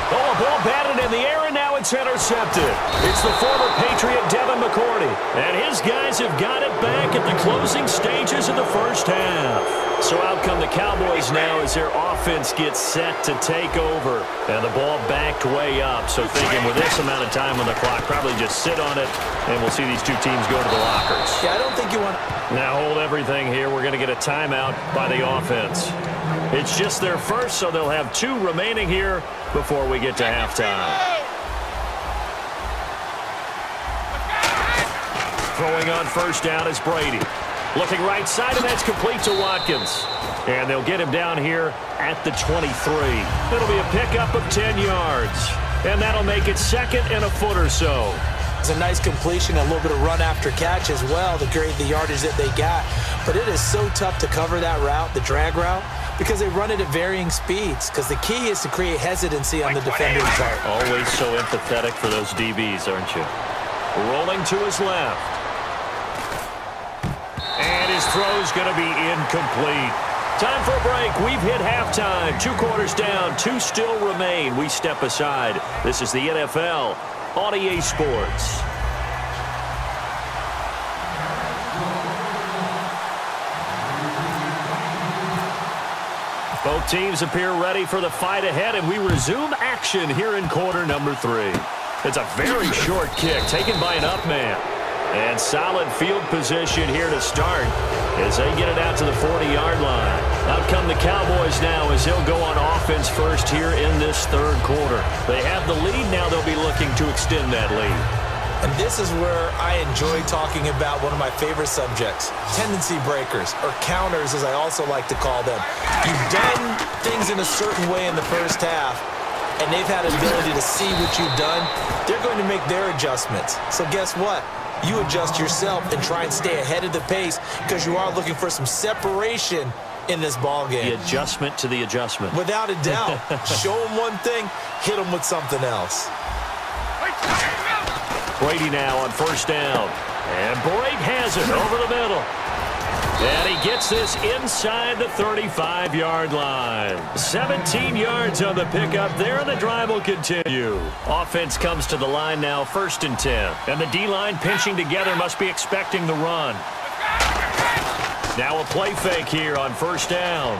S1: Oh, a ball batted in the air, and now it's intercepted. It's the former Patriot Devin McCourty, and his guys have got it back at the closing stages of the first half. So out come the Cowboys now as their offense gets set to take over, and the ball backed way up. So thinking with this amount of time on the clock, probably just sit on it, and we'll see these two teams go to the lockers.
S2: Yeah, I don't think you want...
S1: Now hold everything here. We're going to get a timeout by the offense. It's just their first, so they'll have 2 remaining here before we get to halftime. Throwing on 1st down is Brady. Looking right side, and that's complete to Watkins. And they'll get him down here at the 23. It'll be a pickup of 10 yards. And that'll make it 2nd and a foot or so.
S2: It's a nice completion, a little bit of run after catch as well to create the yardage that they got. But it is so tough to cover that route, the drag route, because they run it at varying speeds. Because the key is to create hesitancy on the defender's part.
S1: Always so empathetic for those DBs, aren't you? Rolling to his left. And his throw's going to be incomplete. Time for a break. We've hit halftime. 2 quarters down. 2 still remain. We step aside. This is the NFL on EA Sports. Both teams appear ready for the fight ahead, and we resume action here in quarter number 3. It's a very short kick taken by an up man. And solid field position here to start as they get it out to the 40-yard line. Out come the Cowboys now as they'll go on offense first here in this 3rd quarter. They have the lead. Now they'll be looking to extend that lead.
S2: And this is where I enjoy talking about one of my favorite subjects, tendency breakers, or counters as I also like to call them. You've done things in a certain way in the first half, and they've had an ability to see what you've done. They're going to make their adjustments. So guess what? You adjust yourself and try and stay ahead of the pace because you are looking for some separation in this ball game.
S1: The adjustment to the adjustment.
S2: Without a doubt. Show them one thing, hit them with something else.
S1: Brady now on 1st down. And Brake has it over the middle. And he gets this inside the 35-yard line. 17 yards on the pickup there, and the drive will continue. Offense comes to the line now, 1st and 10. And the D-line pinching together must be expecting the run. Now a play fake here on 1st down.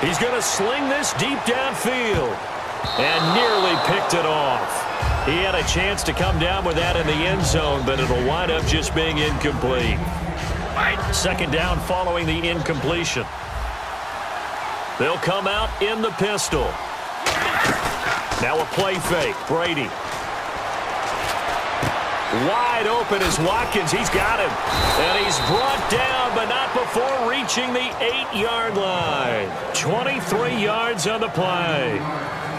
S1: He's going to sling this deep downfield. And nearly picked it off. He had a chance to come down with that in the end zone, but it'll wind up just being incomplete. 2nd down following the incompletion. They'll come out in the pistol. Now a play fake. Brady. Wide open is Watkins. He's got him. And he's brought down, but not before reaching the 8-yard line. 23 yards on the play.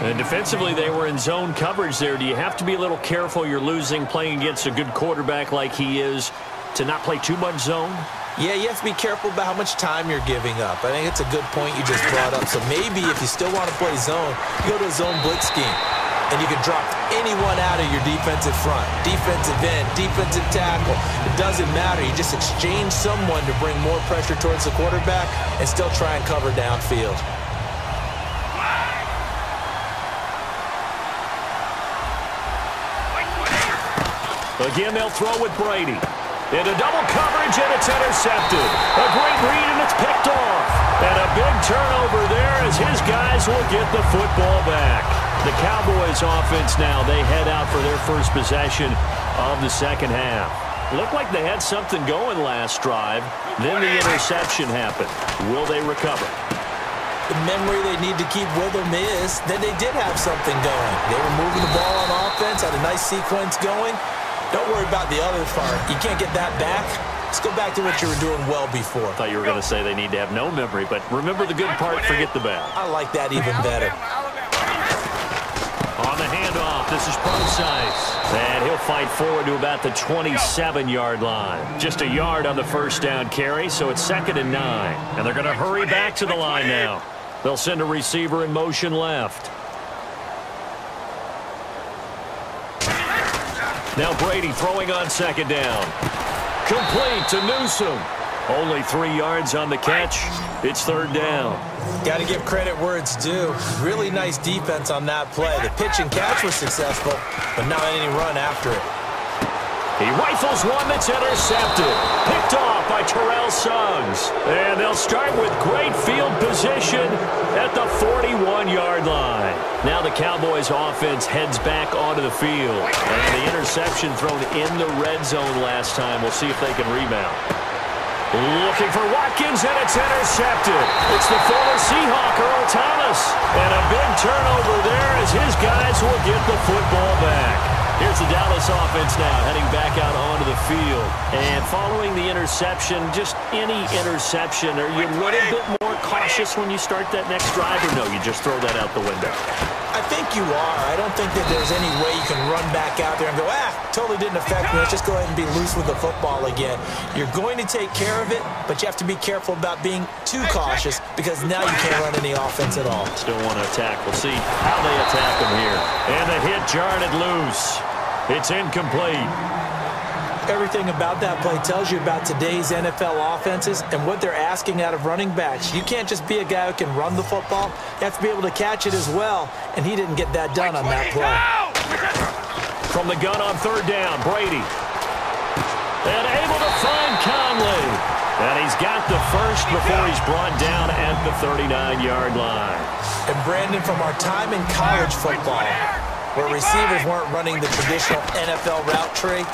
S1: And defensively, they were in zone coverage there. Do you have to be a little careful? You're losing, playing against a good quarterback like he is, to not play too much zone?
S2: Yeah, you have to be careful about how much time you're giving up. I think it's a good point you just brought up. So maybe if you still want to play zone, you go to a zone blitz scheme. And you can drop anyone out of your defensive front, defensive end, defensive tackle. It doesn't matter. You just exchange someone to bring more pressure towards the quarterback and still try and cover downfield.
S1: Again, they'll throw with Brady. Into double coverage, and it's intercepted. A great read, and it's picked off. And a big turnover there as his guys will get the football back. The Cowboys offense now, they head out for their first possession of the 2nd half. Looked like they had something going last drive. Then the interception happened. Will they recover?
S2: The memory they need to keep with them is that they did have something going. They were moving the ball on offense, had a nice sequence going. Don't worry about the other part. You can't get that back. Let's go back to what you were doing well before.
S1: I thought you were going to say they need to have no memory, but remember the good part, forget the bad.
S2: I like that even better.
S1: On the handoff, this is Procise. And he'll fight forward to about the 27-yard line. Just a yard on the first down carry, so it's 2nd and 9. And they're going to hurry back to the line now. They'll send a receiver in motion left. Now Brady throwing on 2nd down. Complete to Newsome. Only 3 yards on the catch. It's 3rd down.
S2: Got to give credit where it's due. Really nice defense on that play. The pitch and catch was successful, but not any run after it.
S1: He rifles one that's intercepted. Picked off by Terrell Suggs. And they'll start with great field position at the 41-yard line. Now the Cowboys offense heads back onto the field. And the interception thrown in the red zone last time. We'll see if they can rebound. Looking for Watkins, and it's intercepted. It's the former Seahawk, Earl Thomas. And a big turnover there as his guys will get the football back. Here's the Dallas offense now, heading back out onto the field. And following the interception, just any interception, are you a little bit more cautious when you start that next drive, or no, you just throw that out the window?
S2: I think you are. I don't think that there's any way you can run back out there and go, totally didn't affect me. Let's just go ahead and be loose with the football again. You're going to take care of it, but you have to be careful about being too cautious because now you can't run any offense at all.
S1: Still want to attack. We'll see how they attack him here. And the hit jarred it loose. It's incomplete.
S2: Everything about that play tells you about today's NFL offenses and what they're asking out of running backs. You can't just be a guy who can run the football. You have to be able to catch it as well, and he didn't get that done on that play.
S1: From the gun on 3rd down, Brady. And able to find Conley. And he's got the first before he's brought down at the 39-yard line.
S2: And Brandon, from our time in college football, where receivers weren't running the traditional NFL route tree,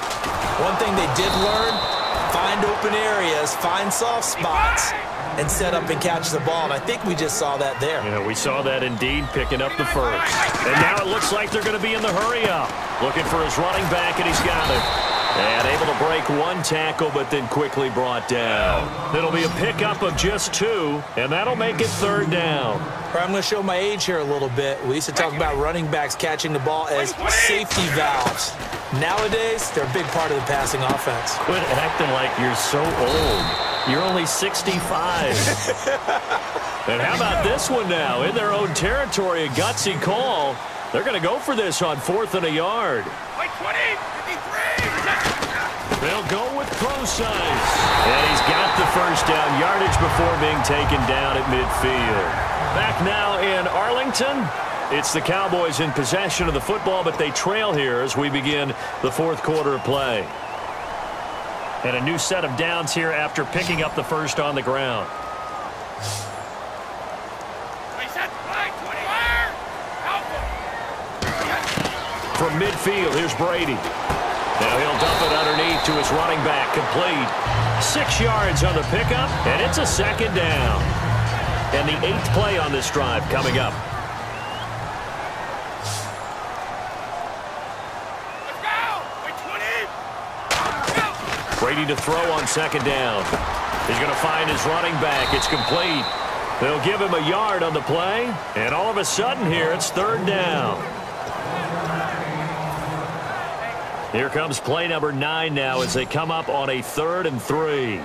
S2: one thing they did learn, find open areas, find soft spots, and set up and catch the ball. And I think we just saw that there.
S1: Yeah, we saw that indeed, picking up the first. And now it looks like they're going to be in the hurry-up. Looking for his running back, and he's got it. And able to break one tackle, but then quickly brought down. It'll be a pickup of just 2, and that'll make it 3rd down.
S2: I'm going to show my age here a little bit. We used to talk about running backs catching the ball as safety valves. Nowadays, they're a big part of the passing offense.
S1: Quit acting like you're so old. You're only 65. And how about this one now? In their own territory, a gutsy call. They're going to go for this on 4th and a yard. They'll go with Procise. And he's got the first down yardage before being taken down at midfield. Back now in Arlington. It's the Cowboys in possession of the football, but they trail here as we begin the 4th quarter of play. And a new set of downs here after picking up the first on the ground. From midfield, here's Brady. Now he'll dump it underneath to his running back, complete. 6 yards on the pickup, and it's a 2nd down. And the 8th play on this drive coming up. Brady to throw on 2nd down. He's going to find his running back. It's complete. They'll give him a yard on the play, and all of a sudden here it's 3rd down. Here comes play number 9 now as they come up on a 3rd and 3.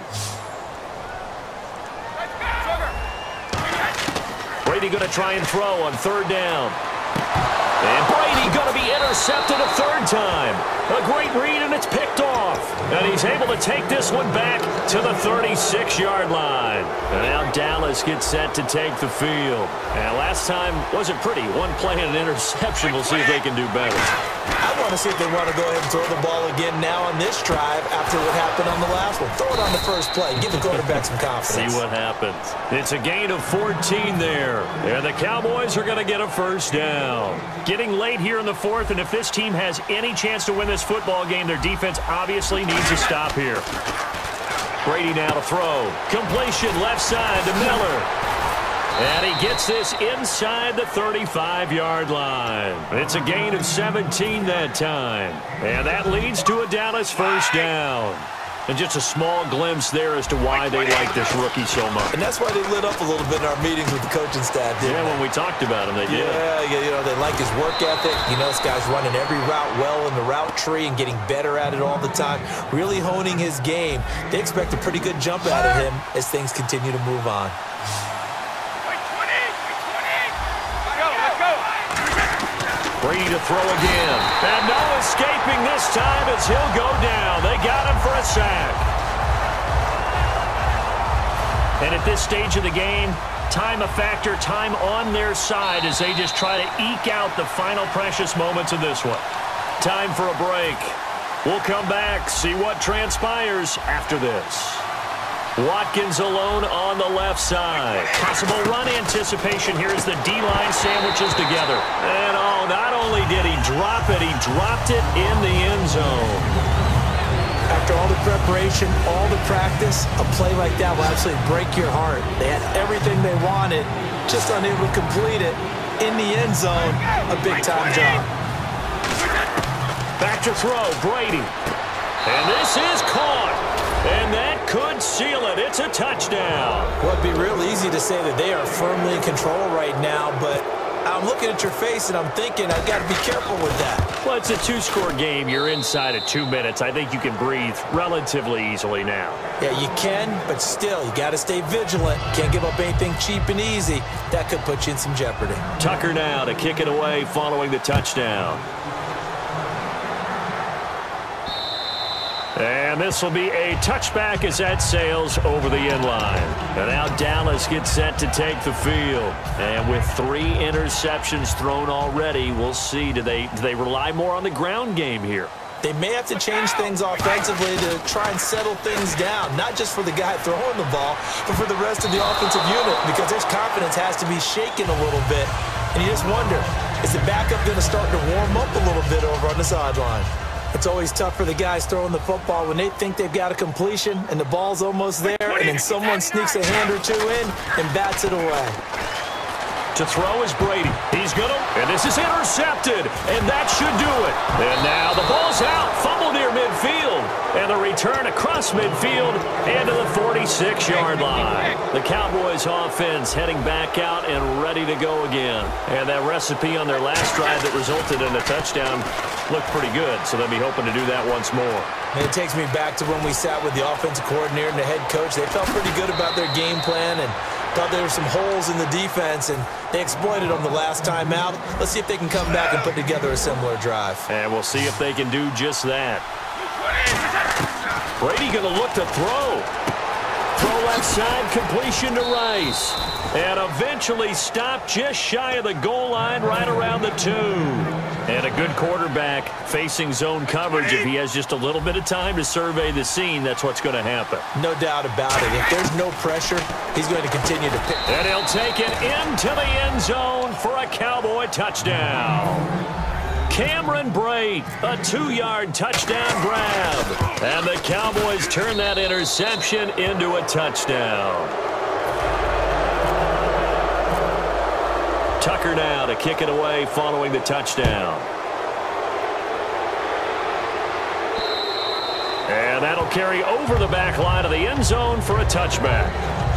S1: Brady going to try and throw on 3rd down. And Brady going to be intercepted a 3rd time. A great read, and it's picked off. And he's able to take this one back to the 36-yard line. And now Dallas gets set to take the field. And last time wasn't pretty. One play and an interception. We'll see if they can do better.
S2: I want to see if they want to go ahead and throw the ball again now on this drive after what happened on the last one. Throw it on the first play. Give the quarterback some confidence.
S1: See what happens. It's a gain of 14 there. And the Cowboys are going to get a first down. Getting late here in the 4th, and if this team has any chance to win this football game, their defense obviously needs to stop here. Brady now to throw. Completion left side to Miller. And he gets this inside the 35-yard line. It's a gain of 17 that time. And that leads to a Dallas first down. And just a small glimpse there as to why they like this rookie so much.
S2: And that's why they lit up a little bit in our meetings with the coaching staff, didn't they?
S1: When we talked about him, they did.
S2: Yeah, they like his work ethic. This guy's running every route well in the route tree and getting better at it all the time, really honing his game. They expect a pretty good jump out of him as things continue to move on.
S1: Brady to throw again. And no escaping this time as he'll go down. They got him for a sack. And at this stage of the game, time a factor, time on their side as they just try to eke out the final precious moments of this one. Time for a break. We'll come back, see what transpires after this. Watkins alone on the left side. Possible run anticipation here as the D-line sandwiches together. And not only did he drop it, he dropped it in the end zone.
S2: After all the preparation, all the practice, a play like that will absolutely break your heart. They had everything they wanted, just unable to complete it. In the end zone, a big-time job.
S1: Back to throw, Brady. And this is caught. And that could seal it. It's a touchdown.
S2: Well, it'd be real easy to say that they are firmly in control right now, but I'm looking at your face and I'm thinking I've got to be careful with that.
S1: Well, it's a two-score game. You're inside of 2 minutes. I think you can breathe relatively easily now.
S2: Yeah, you can, but still, you got to stay vigilant. Can't give up anything cheap and easy. That could put you in some jeopardy.
S1: Tucker now to kick it away following the touchdown. And this will be a touchback as that sails over the end line. And now Dallas gets set to take the field. And with 3 interceptions thrown already, we'll see. Do they rely more on the ground game here?
S2: They may have to change things offensively to try and settle things down, not just for the guy throwing the ball, but for the rest of the offensive unit, because their confidence has to be shaken a little bit. And you just wonder, is the backup going to start to warm up a little bit over on the sideline? It's always tough for the guys throwing the football when they think they've got a completion and the ball's almost there, and then someone sneaks a hand or two in and bats it away.
S1: To throw is Brady. He's going to, and this is intercepted, and that should do it. And now the ball's out, fumble near midfield, and the return across midfield and to the 46-yard line. The Cowboys offense heading back out and ready to go again. And that recipe on their last drive that resulted in a touchdown looked pretty good, so they'll be hoping to do that once more.
S2: And it takes me back to when we sat with the offensive coordinator and the head coach. They felt pretty good about their game plan and thought there were some holes in the defense, and they exploited them the last time out. Let's see if they can come back and put together a similar drive.
S1: And we'll see if they can do just that. Brady going to look to throw. Throw left side, completion to Rice. And eventually stopped just shy of the goal line right around the 2. And a good quarterback facing zone coverage. If he has just a little bit of time to survey the scene, that's what's going to happen.
S2: No doubt about it. If there's no pressure, he's going to continue to pick.
S1: And he'll take it into the end zone for a Cowboy touchdown. Cameron Brate, a 2-yard touchdown grab. And the Cowboys turn that interception into a touchdown. Tucker now to kick it away following the touchdown. And that'll carry over the back line of the end zone for a touchback.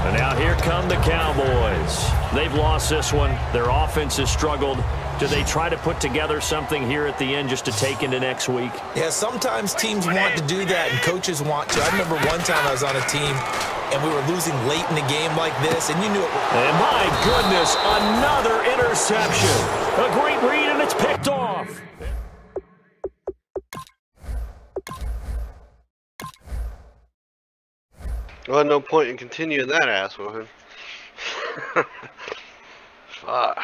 S1: And now here come the Cowboys. They've lost this one. Their offense has struggled. Do they try to put together something here at the end just to take into next week?
S2: Yeah, sometimes teams want to do that and coaches want to. I remember one time I was on a team and we were losing late in the game like this, and you knew it.
S1: And my goodness, another interception. A great read, and it's picked off.
S4: Well, no point in continuing that ass whooping. Fuck.